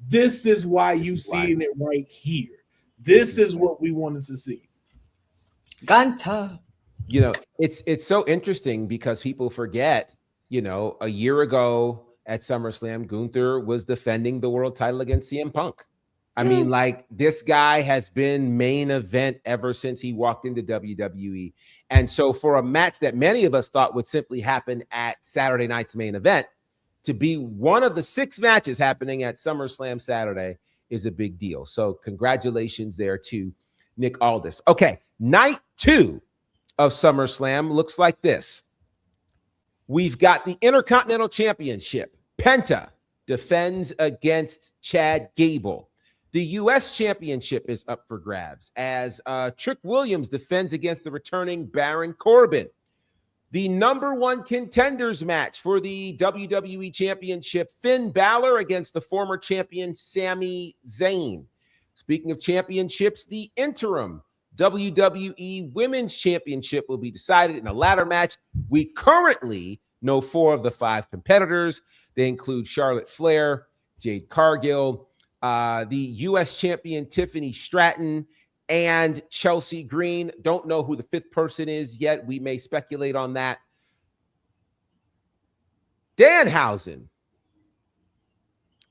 This is why you seeing it right here. This is what we wanted to see. Ganta. You know, it's so interesting because people forget, you know, a year ago at SummerSlam, Gunther was defending the world title against CM Punk. I mean, like, this guy has been main event ever since he walked into WWE. And so for a match that many of us thought would simply happen at Saturday night's main event, to be one of the 6 matches happening at SummerSlam Saturday is a big deal. So congratulations there to Nick Aldis. Okay, night 2 of SummerSlam looks like this. We've got the Intercontinental Championship. Penta defends against Chad Gable. The U.S. Championship is up for grabs as Trick Williams defends against the returning Baron Corbin. The number 1 contenders match for the WWE Championship, Finn Balor against the former champion Sami Zayn. Speaking of championships, the interim WWE Women's Championship will be decided in a ladder match. We currently know 4 of the 5 competitors. They include Charlotte Flair, Jade Cargill, the U.S. champion Tiffany Stratton, and Chelsea Green. Don't know who the 5th person is yet. We may speculate on that. Danhausen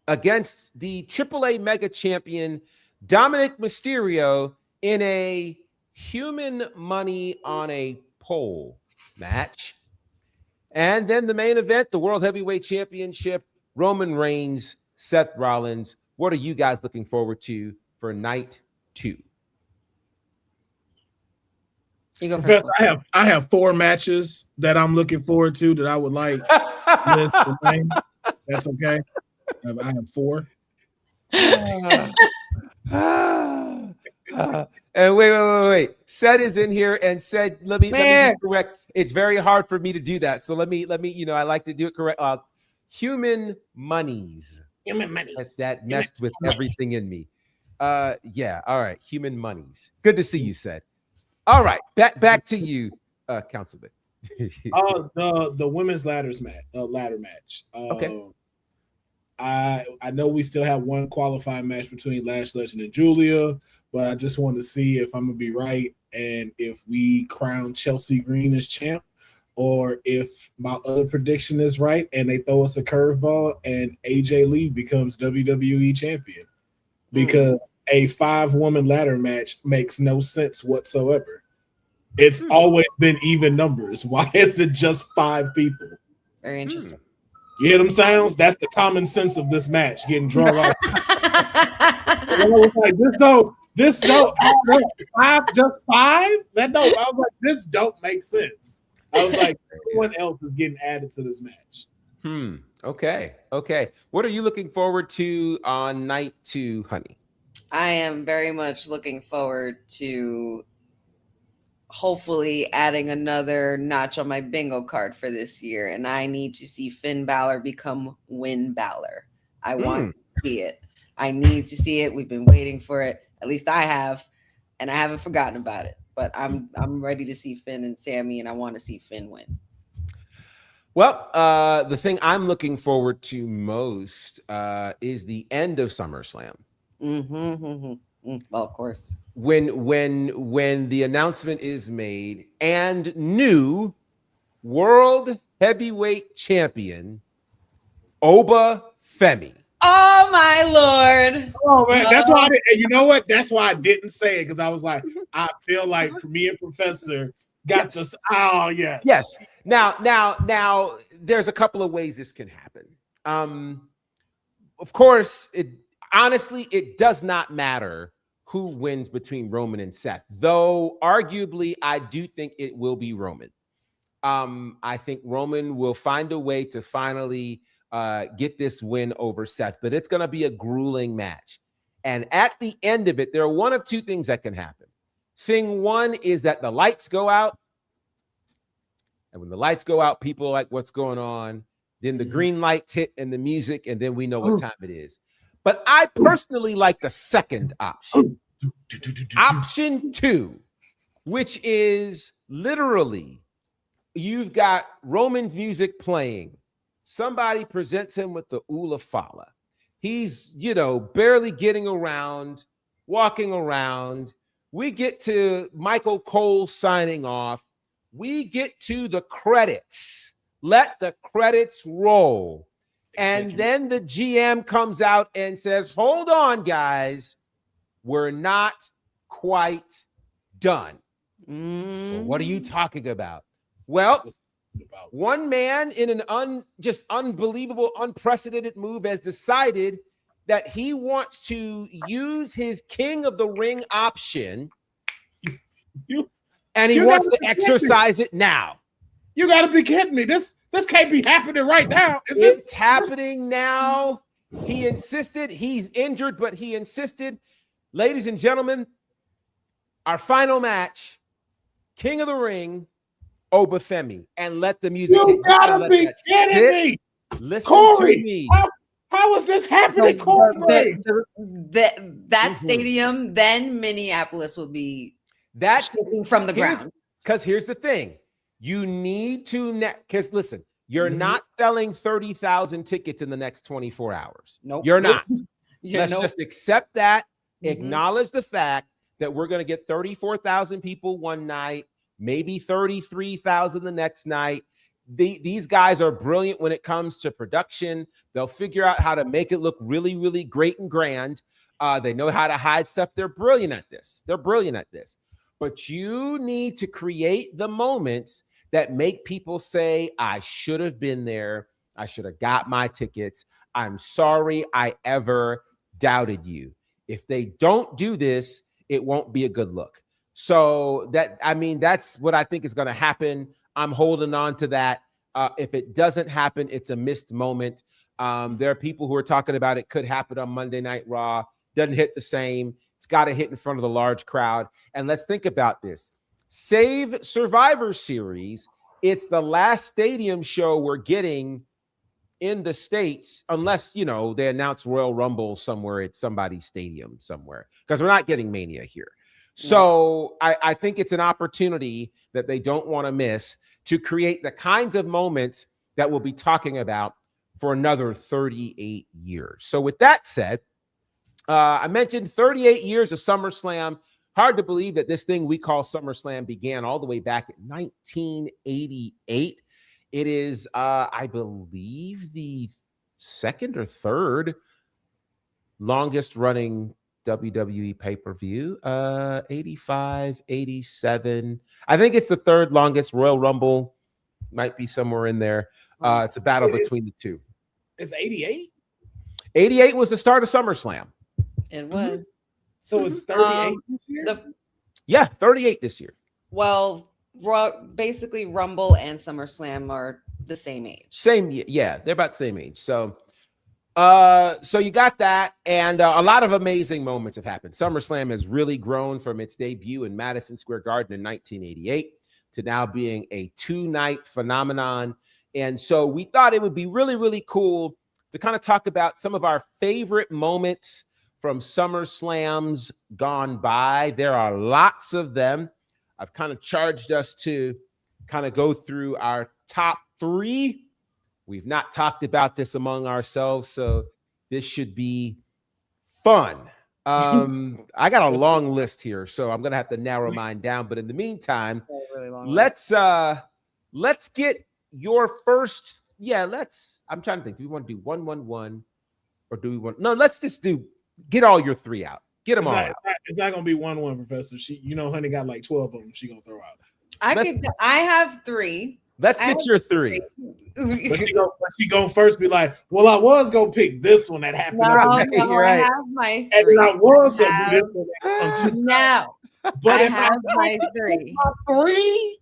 against the AAA Mega Champion Dominic Mysterio in a human money on a pole match. And then the main event, the World Heavyweight Championship, Roman Reigns, Seth Rollins. What are you guys looking forward to for night 2? You go Professor, first. I have 4 matches that I'm looking forward to that I would like. That's okay. I have 4. And wait. Seth is in here and said, let me be correct. It's very hard for me to do that. So let me, you know, I like to do it correct. Human monies. Human monies. That messed with everything in me. Yeah. All right. Human monies. Good to see you, Seth. All right. Back to you, Councilman. The women's ladder match. Okay. I know we still have 1 qualifying match between Lash Legend and Julia, but I just want to see if I'm gonna be right and if we crown Chelsea Green as champ, or if my other prediction is right and they throw us a curveball and AJ Lee becomes WWE champion. Because a 5-woman ladder match makes no sense whatsoever. It's always been even numbers. Why is it just 5 people? Very interesting. You hear them sounds? That's the common sense of this match getting drawn out. I was like, this don't just 5? That don't. I was like, this don't make sense. I was like, everyone else is getting added to this match. Okay. What are you looking forward to on night 2, honey? I am very much looking forward to hopefully adding another notch on my bingo card for this year. And I need to see Finn Balor become Win Balor. I want to see it. I need to see it. We've been waiting for it. At least I have. And I haven't forgotten about it. But I'm ready to see Finn and Sammy, and I want to see Finn win. Well, the thing I'm looking forward to most is the end of SummerSlam. Well, of course. When the announcement is made and new World Heavyweight Champion Oba Femi. Oh my Lord! Oh man, that's why. You know what? That's why I didn't say it, because I was like, I feel like me and Professor got this. Oh yes. Now, there's a couple of ways this can happen. Of course, honestly, it does not matter who wins between Roman and Seth, though arguably I do think it will be Roman. I think Roman will find a way to finally get this win over Seth, but it's going to be a grueling match. And at the end of it, there are one of 2 things that can happen. Thing 1 is that the lights go out. And when the lights go out, people are like, what's going on? Then the green lights hit and the music, and then we know what time it is. But I personally like the second option. Option 2, which is literally you've got Roman's music playing. Somebody presents him with the Ula Fala. He's, barely getting around, walking around. We get to Michael Cole signing off. We get to the credits. Let the credits roll. And then the GM comes out and says, hold on, guys. We're not quite done. Well, what are you talking about? Well, one man in an just unbelievable, unprecedented move has decided that he wants to use his King of the Ring option, and he wants to exercise it now. You got to be kidding me. This can't be happening right now. It's happening now. He insisted. He's injured, but he insisted. Ladies and gentlemen, our final match, King of the Ring, Obafemi, and let the music hit. You gotta be kidding me. Listen Corey, to me. How is this happening, Corey? That stadium, then Minneapolis will be shaking from the ground. Because here's the thing. You need to, because listen, you're not selling 30,000 tickets in the next 24 hours. Nope. You're not. Let's just accept that, acknowledge the fact that we're going to get 34,000 people one night, maybe 33,000 the next night. These guys are brilliant when it comes to production. They'll figure out how to make it look really, really great and grand. They know how to hide stuff. They're brilliant at this. But you need to create the moments that make people say, I should have been there. I should have got my tickets. I'm sorry I ever doubted you. If they don't do this, it won't be a good look. So that's what I think is going to happen. I'm holding on to that. If it doesn't happen, it's a missed moment. There are people who are talking about it could happen on Monday Night Raw. Doesn't hit the same. It's got to hit in front of the large crowd. And let's think about this. Save Survivor Series. It's the last stadium show we're getting in the States, unless, they announce Royal Rumble somewhere at somebody's stadium somewhere, because we're not getting Mania here. So I think it's an opportunity that they don't want to miss to create the kinds of moments that we'll be talking about for another 38 years. So with that said, I mentioned 38 years of SummerSlam. Hard to believe that this thing we call SummerSlam began all the way back in 1988. It is, I believe, the second or third longest running WWE pay-per-view, 85, 87. I think it's the third longest. Royal Rumble might be somewhere in there. It's a battle between the two. It's 88? 88 was the start of SummerSlam. It was. So it's 38 this year? 38 this year. Well, basically Rumble and SummerSlam are the same age. They're about the same age. So you got that, and a lot of amazing moments have happened. SummerSlam has really grown from its debut in Madison Square Garden in 1988 to now being a 2-night phenomenon. And so we thought it would be really, really cool to kind of talk about some of our favorite moments from SummerSlams gone by. There are lots of them. I've kind of charged us to kind of go through our top 3. We've not talked about this among ourselves, so this should be fun. I got a long list here, so I'm gonna have to narrow mine down. But in the meantime, let's get your first. I'm trying to think. Do we want to do 1-1-1, or do we want? No, let's just get all your 3 out. Get them all out. It's not gonna be 1-1, Professor. Honey got like 12 of them. She gonna throw out. I have 3. Let's get your 3. But she go first. Be like, well, I was gonna pick this one that happened. I have my 3. And I was gonna do this one. No, but I have my 3. 3.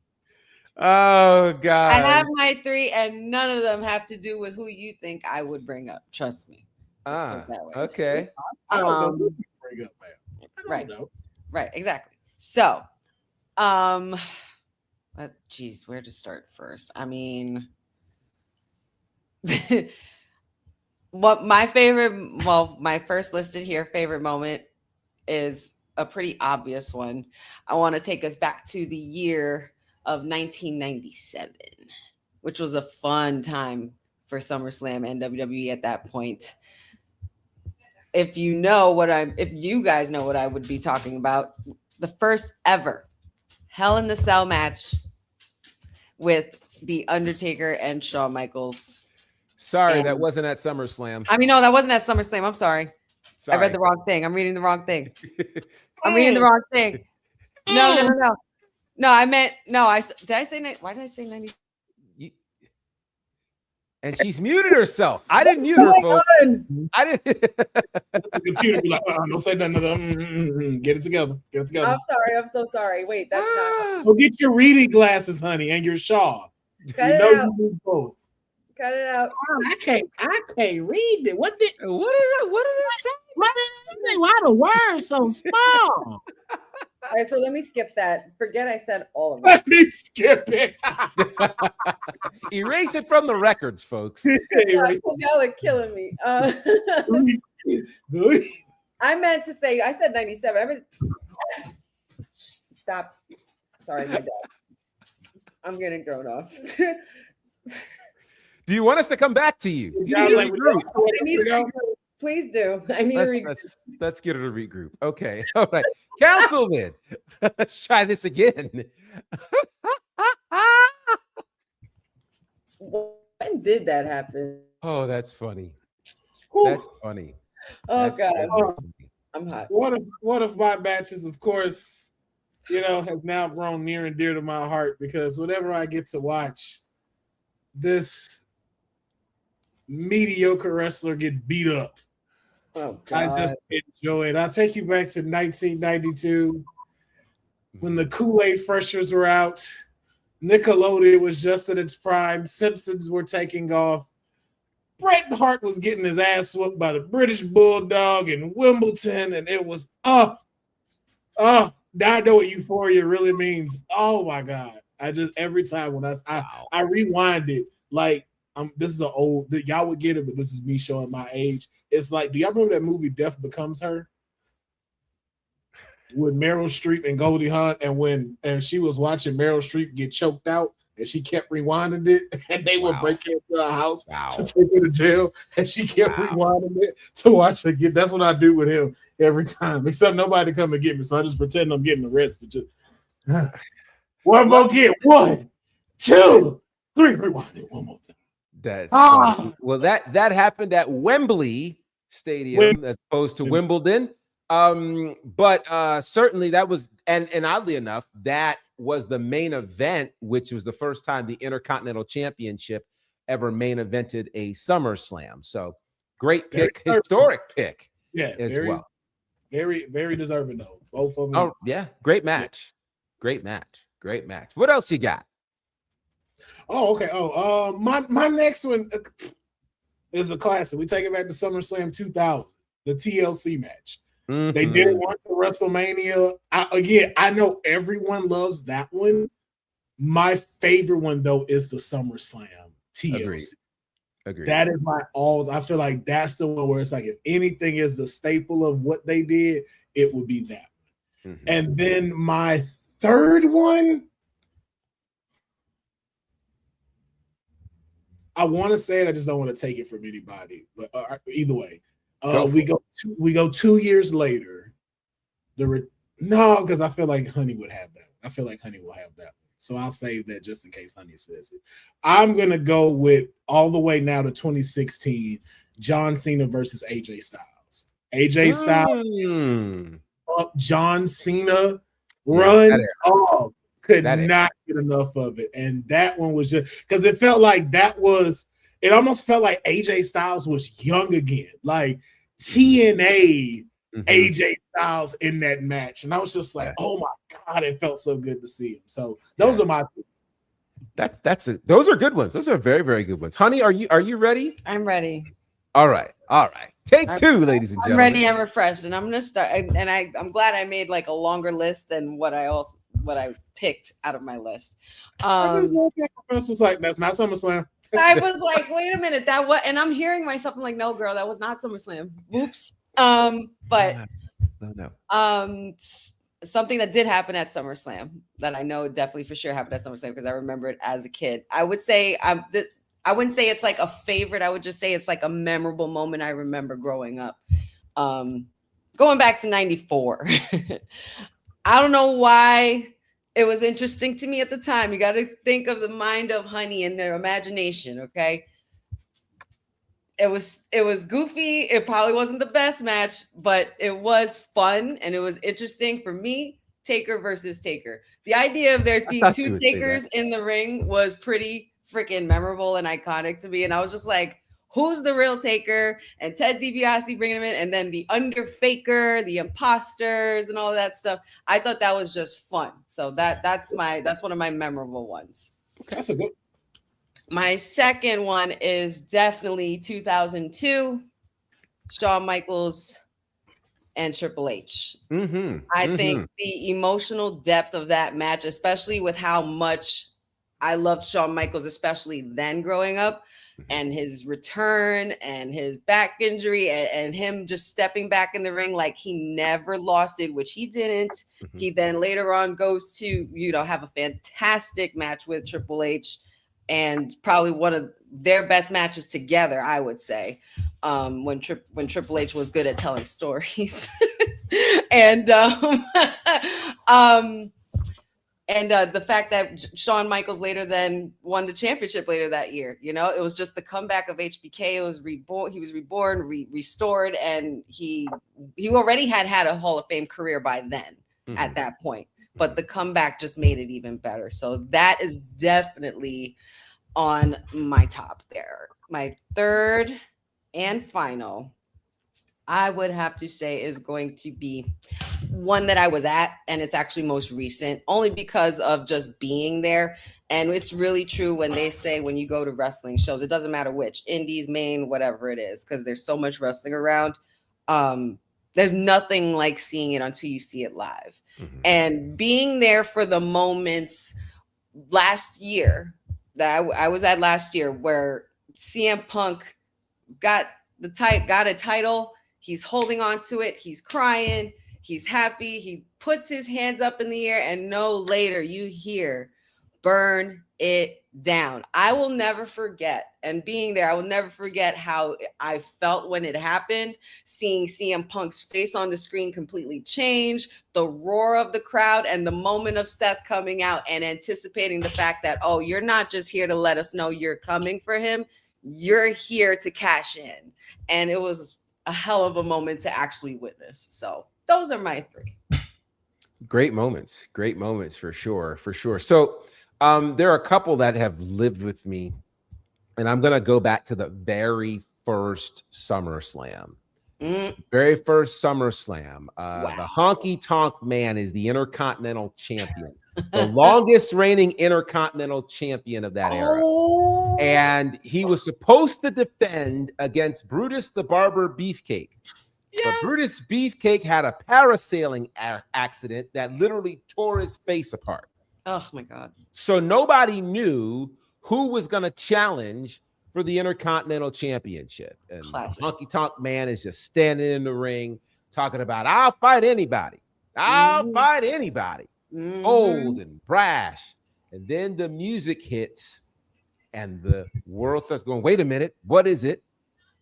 Oh God! I have my 3, and none of them have to do with who you think I would bring up. Trust me. Okay. Right. Exactly. So, where to start first? I mean, my first listed here favorite moment is a pretty obvious one. I want to take us back to the year of 1997, which was a fun time for SummerSlam and WWE at that point. if you guys know what I would be talking about, the first ever Hell in the Cell match with The Undertaker and Shawn Michaels. Sorry, that wasn't at SummerSlam. I mean, no, that wasn't at SummerSlam. I'm sorry. Sorry. I read the wrong thing. I'm reading the wrong thing. No. No, I meant no. Did I say? Why did I say 90? And she's muted herself. I didn't mute her, folks. I didn't. The computer be like, don't say nothing to them. Get it together. Get it together. I'm sorry. I'm so sorry. Wait, that's not. Go get your reading glasses, honey, and your shawl. Cut it out. You do both. Cut it out. Oh, I can't read it. What did it say? Why the words so small? All right, so let me skip that. Forget I said all of it. Let me skip it. Erase it from the records, folks. Y'all are killing me. I meant to say, I said 97. Stop. Sorry, my dog. I'm getting thrown off. Do you want us to come back to you? Please do. I need to regroup. Let's get her to regroup. Okay. All right. Councilman, let's try this again. When did that happen? Oh, that's funny. That's funny. Oh, that's God. funny. I'm hot. One of my matches, of course, has now grown near and dear to my heart because whenever I get to watch this mediocre wrestler get beat up, I just enjoy it. I'll take you back to 1992 when the Kool-Aid freshers were out. Nickelodeon was just at its prime. Simpsons were taking off. Bret Hart was getting his ass whooped by the British Bulldog in Wimbledon, and it was now I know what euphoria really means. Oh my God! I just every time when I rewind it, like this is y'all would get it, but this is me showing my age. It's like, do y'all remember that movie Death Becomes Her? With Meryl Streep and Goldie Hawn, and she was watching Meryl Streep get choked out, and she kept rewinding it, and they would break into her house to take her to jail, and she kept rewinding it to watch her get. That's what I do with him every time, except nobody come and get me, so I just pretend I'm getting arrested. Just one more get 1, 2, 3, rewind it one more time. That's funny. Well, that happened at Wembley Stadium as opposed to Wimbledon. But certainly that was, and oddly enough, that was the main event, which was the first time the Intercontinental Championship ever main evented a SummerSlam. So great pick, historic pick. Yeah, very, very deserving though. Both of them. Oh yeah, great match. Great match. What else you got? Oh, okay. My next one is a classic. We take it back to SummerSlam 2000, the TLC match. Mm-hmm. They did it once at WrestleMania. I know everyone loves that one. My favorite one though is the SummerSlam TLC. Agreed. That is I feel like that's the one where it's like if anything is the staple of what they did, it would be that one. Mm-hmm. And then my third one, I want to say it, I just don't want to take it from anybody. But either way, we go 2 years later. Because I feel like Honey would have that. I feel like Honey will have that. So I'll save that just in case Honey says it. I'm gonna go with all the way now to 2016, John Cena versus AJ Styles. AJ Styles up John Cena run. Could not get enough of it. And that one was just because it felt like it almost felt like AJ Styles was young again, like TNA AJ Styles in that match. And I was just like, oh my God, it felt so good to see him. So those are my those are good ones. Those are very, very good ones. Honey, are you ready? I'm ready. All right. Take two, ladies and gentlemen. I'm ready and refreshed, and I'm gonna start. And I'm glad I made like a longer list than what I picked out of my list. Was like, that's not SummerSlam. I was like, wait a minute, and I'm hearing myself. I'm like, no, girl, that was not SummerSlam. Whoops. But no. Something that did happen at SummerSlam that I know definitely for sure happened at SummerSlam because I remember it as a kid. I would say I wouldn't say it's like a favorite. I would just say it's like a memorable moment I remember growing up. Going back to 94. I don't know why it was interesting to me at the time. You got to think of the mind of Honey and their imagination, okay? It was goofy. It probably wasn't the best match, but it was fun and it was interesting for me. Taker versus Taker. The idea of there being two Takers in the ring was pretty freaking memorable and iconic to me. And I was just like, who's the real Taker? And Ted DiBiase bringing him in, and then the Underfaker, the imposters, and all of that stuff. I thought that was just fun. So that's one of my memorable ones. That's a good. My second one is definitely 2002, Shawn Michaels and Triple H. I think the emotional depth of that match, especially with how much I loved Shawn Michaels, especially then growing up, and his return and his back injury and him just stepping back in the ring like he never lost it, which he didn't. He then later on goes to, have a fantastic match with Triple H and probably one of their best matches together, I would say, when Triple H was good at telling stories. And the fact that Shawn Michaels later then won the championship later that year, it was just the comeback of HBK. It was reborn. He was reborn, restored, and he already had a Hall of Fame career by then at that point. But the comeback just made it even better. So that is definitely on my top there. My third and final, I would have to say, is going to be one that I was at, and it's actually most recent, only because of just being there. And it's really true when they say when you go to wrestling shows, it doesn't matter which, indies, main, whatever it is, because there's so much wrestling around. There's nothing like seeing it until you see it live. And being there for the moments last year that I was at last year, where CM Punk got a title, he's holding on to it, he's crying, he's happy, he puts his hands up in the air, and no later you hear "Burn It Down." I will never forget, and being there, I will never forget how I felt when it happened, seeing CM Punk's face on the screen completely change, the roar of the crowd, and the moment of Seth coming out and anticipating the fact that, oh, you're not just here to let us know you're coming for him, you're here to cash in. And it was a hell of a moment to actually witness. So those are my three. Great moments for sure. So there are a couple that have lived with me, and I'm going to go back to the very first SummerSlam. Very first SummerSlam. Wow. The Honky Tonk Man is the Intercontinental Champion, the longest reigning Intercontinental Champion of that era. And he was supposed to defend against Brutus the Barber Beefcake. Yes. But Brutus Beefcake had a parasailing accident that literally tore his face apart. Oh my God. So nobody knew who was going to challenge for the Intercontinental Championship. And Honky Tonk Man is just standing in the ring talking about, I'll fight anybody. I'll fight anybody. Old and brash. And then the music hits and the world starts going, wait a minute, what is it?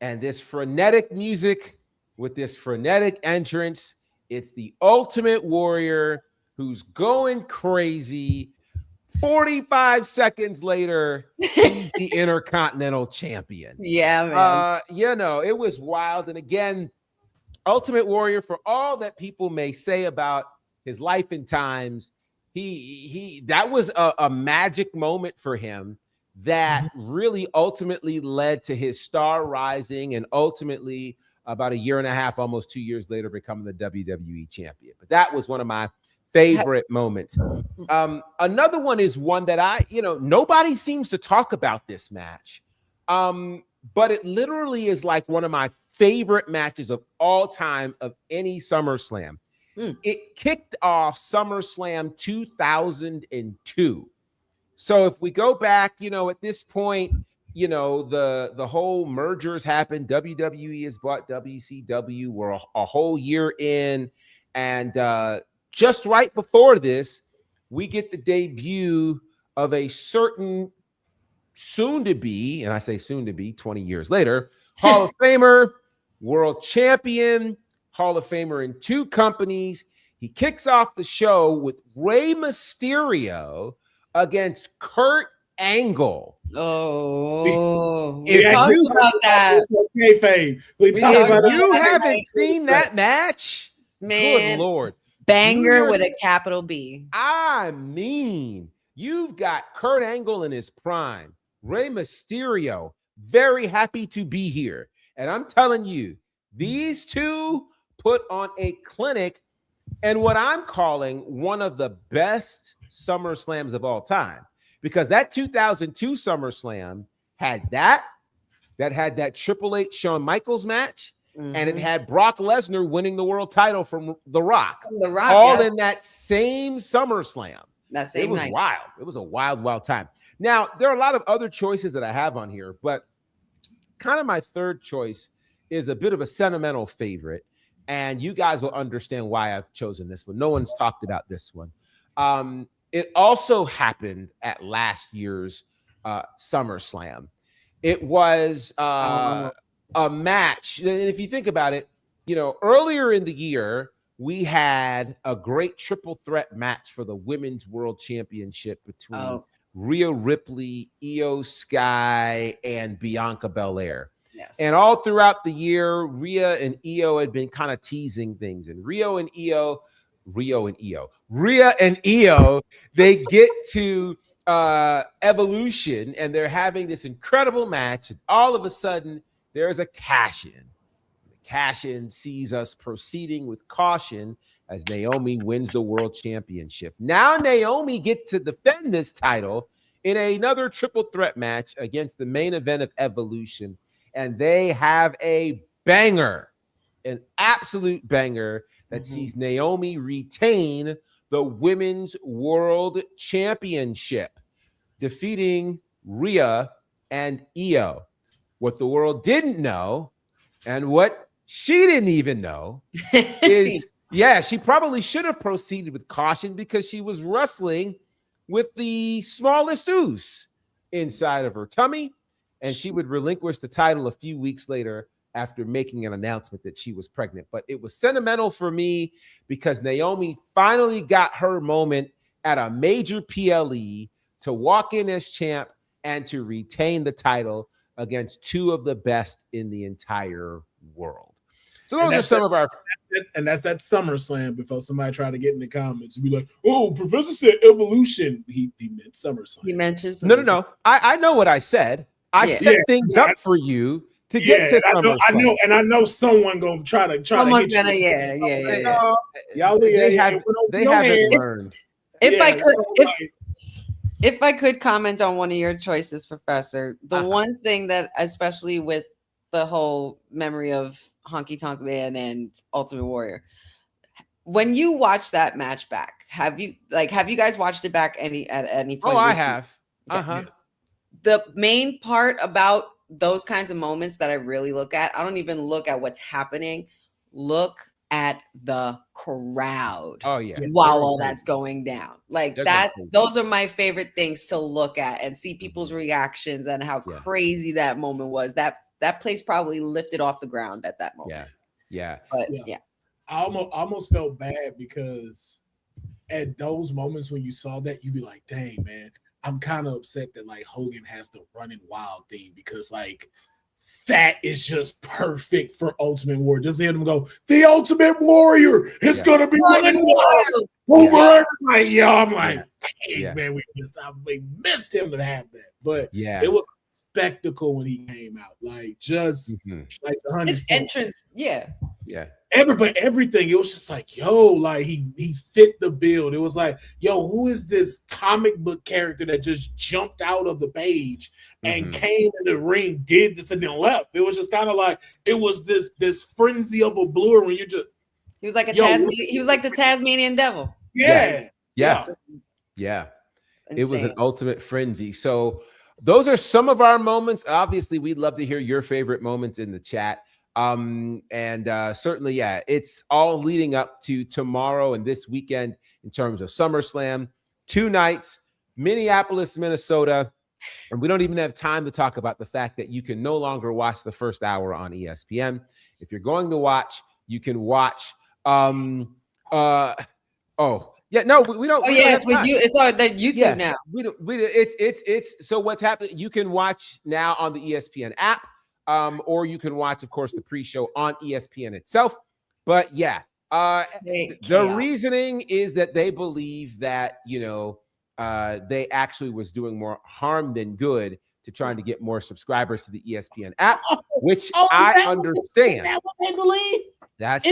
And this frenetic music with this frenetic entrance, it's the Ultimate Warrior who's going crazy. 45 seconds later, he's the Intercontinental Champion. Yeah, man. It was wild. And again, Ultimate Warrior, for all that people may say about his life and times, he that was a magic moment for him that really ultimately led to his star rising, and ultimately about a year and a half, almost 2 years later, becoming the WWE champion. But that was one of my favorite moments. Another one is one that nobody seems to talk about this match. But it literally is like one of my favorite matches of all time of any SummerSlam. It kicked off SummerSlam 2002. So if we go back, at this point, the whole mergers happened. WWE has bought WCW. We're a whole year in, and just right before this, we get the debut of a certain soon-to-be, and I say soon-to-be, 20 years later, Hall of Famer, world champion, Hall of Famer in 2 companies. He kicks off the show with Rey Mysterio against Kurt Angle. Oh, If we talked you- about that. Okay, Fave. We We talked talked about If you that. haven't seen that match, Man, good Lord. banger Do with a capital B. I mean, you've got Kurt Angle in his prime, Rey Mysterio, very happy to be here. And I'm telling you, these two put on a clinic and what I'm calling one of the best SummerSlams of all time. Because that 2002 SummerSlam had that had that Triple H Shawn Michaels match, and it had Brock Lesnar winning the world title from The Rock. The Rock, all in that same SummerSlam. That same it was night. wild. It was a wild, wild time. Now, there are a lot of other choices that I have on here, but kind of my third choice is a bit of a sentimental favorite, and you guys will understand why I've chosen this one. No one's talked about this one. It also happened at last year's SummerSlam. It was a match. And if you think about it, you know, earlier in the year, we had a great triple threat match for the Women's World Championship between Rhea Ripley, Io Sky, and Bianca Belair. Yes. And all throughout the year, Rhea and Io had been kind of teasing things. And Rhea and Io, they get to Evolution, and they're having this incredible match. And all of a sudden, there's a cash-in. The cash-in sees us proceeding with caution as Naomi wins the world championship. Now Naomi gets to defend this title in another triple threat match against the main event of Evolution. And they have a banger, an absolute banger that sees Naomi retain the Women's World Championship, defeating Rhea and Io. What the world didn't know, and what she didn't even know, is, she probably should have proceeded with caution because she was wrestling with the smallest ooze inside of her tummy, and she would relinquish the title a few weeks later after making an announcement that she was pregnant. But it was sentimental for me because Naomi finally got her moment at a major PLE to walk in as champ and to retain the title against two of the best in the entire world. So those are some of our... And that's that SummerSlam before somebody tried to get in the comments and be like, oh, Professor said Evolution. He meant SummerSlam. He mentions No. I know what I said. I set things up for you to get to SummerSlam. I know someone gonna try to Someone's hit gonna, you. yeah. They haven't learned. If I could comment on one of your choices, Professor, the one thing that, especially with the whole memory of Honky Tonk Man and Ultimate Warrior, when you watch that match back, have you guys watched it back at any point? Oh, I have. Yes. The main part about those kinds of moments that I really look at, I don't even look at what's happening. Look at the crowd. Oh yeah. While all that's going down. Like They're those are my favorite things to look at and see people's reactions and how crazy that moment was. That place probably lifted off the ground at that moment. Yeah. But I almost felt bad because at those moments when you saw that, you'd be like, dang, man, I'm kind of upset that like Hogan has the running wild thing because like that is just perfect for Ultimate Warrior. Just hear them go, the Ultimate Warrior is gonna be running wild over everybody. I'm like, dang, man, we missed him to have that. But it was a spectacle when he came out. Like just like the his entrance, everything. It was just like, yo, like he fit the build. It was like, yo, who is this comic book character that just jumped out of the page and came in the ring, did this, and then left? It was just kind of like it was this frenzy of a blur when you just he was like he was like the Tasmanian devil. Yeah. It was an ultimate frenzy. So those are some of our moments. Obviously, we'd love to hear your favorite moments in the chat. Certainly, it's all leading up to tomorrow and this weekend in terms of SummerSlam. 2 nights, Minneapolis, Minnesota, And we don't even have time to talk about the fact that you can no longer watch the first hour on ESPN. If you're going to watch, you can watch. We don't. It's with you. It's on the YouTube now. It's so what's happening. You can watch now on the ESPN app, or you can watch, of course, the pre-show on ESPN itself. But yeah, the reasoning is that they believe that they actually was doing more harm than good to trying to get more subscribers to the ESPN app, which I understand. Is that what they believe? That's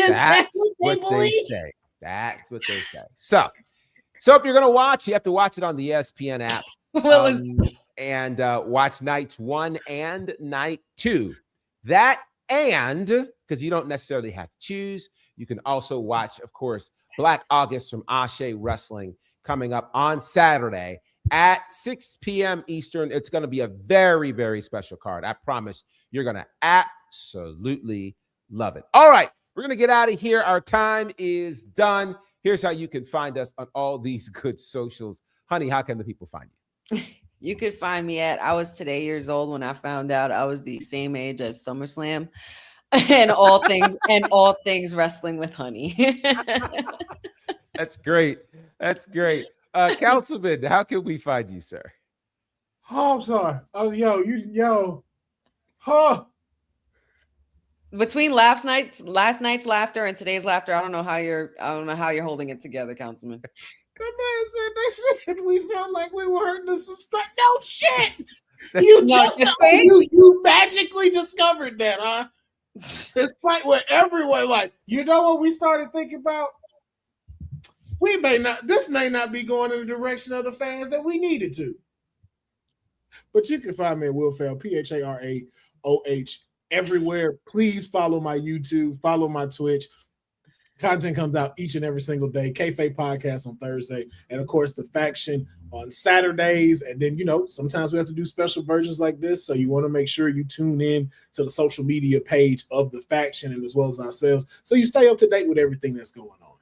what they say. That's what they say. So if you're gonna watch, you have to watch it on the ESPN app. And watch nights 1 and night 2. That, and because you don't necessarily have to choose, you can also watch, of course, Black August from Ashe Wrestling coming up on Saturday at 6 p.m. Eastern. It's going to be a very, very special card. I promise you're going to absolutely love it. All right, we're going to get out of here. Our time is done. Here's how you can find us on all these good socials. Honey, how can the people find you? You could find me at, I was today years old when I found out I was the same age as SummerSlam and all things wrestling with Honey. That's great. That's great. Councilman, how can we find you, sir? Oh, I'm sorry. Oh, huh. Between last night's laughter and today's laughter, I don't know how you're holding it together, Councilman. The man said they said we felt like we were hurting the subscribe. No shit. You magically discovered that, huh? Despite what everyone what we started thinking about? This may not be going in the direction of the fans that we needed to. But you can find me at Will Fail, PHARAOH, everywhere. Please follow my YouTube, follow my Twitch. Content comes out each and every single day. Kayfabe Podcast on Thursday. And, of course, The Faction on Saturdays. And then, sometimes we have to do special versions like this. So you want to make sure you tune in to the social media page of The Faction and as well as ourselves. So you stay up to date with everything that's going on.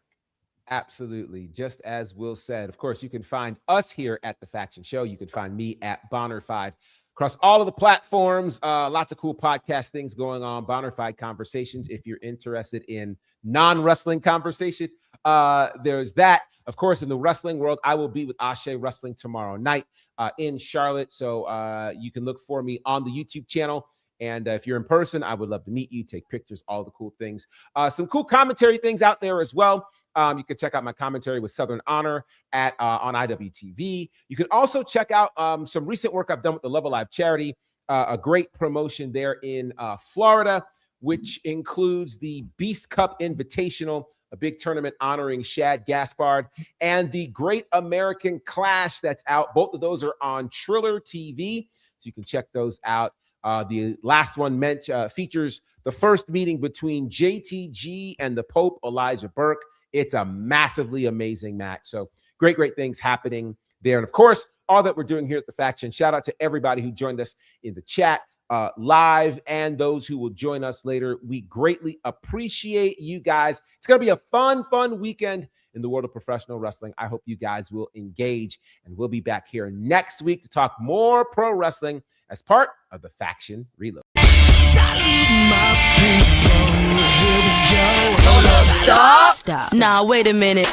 Absolutely. Just as Will said, of course, you can find us here at The Faction Show. You can find me at Bonnerfide across all of the platforms. Lots of cool podcast things going on. Bonnerfide Conversations. If you're interested in non-wrestling conversation, there's that. Of course, in the wrestling world, I will be with Ashe Wrestling tomorrow night in Charlotte. So you can look for me on the YouTube channel. And if you're in person, I would love to meet you, take pictures, all the cool things. Some cool commentary things out there as well. You can check out my commentary with Southern Honor on IWTV. You can also check out some recent work I've done with the Love Alive charity, a great promotion there in Florida, which includes the Beast Cup Invitational, a big tournament honoring Shad Gaspard, and the Great American Clash that's out. Both of those are on Triller TV, so you can check those out. The last one features the first meeting between JTG and the Pope, Elijah Burke. It's a massively amazing match. So great things happening there. And of course, all that we're doing here at The Faction. Shout out to everybody who joined us in the chat live and those who will join us later. We greatly appreciate you guys. It's going to be a fun weekend in the world of professional wrestling. I hope you guys will engage, and we'll be back here next week to talk more pro wrestling as part of The Faction Reload. Stop. Nah, wait a minute.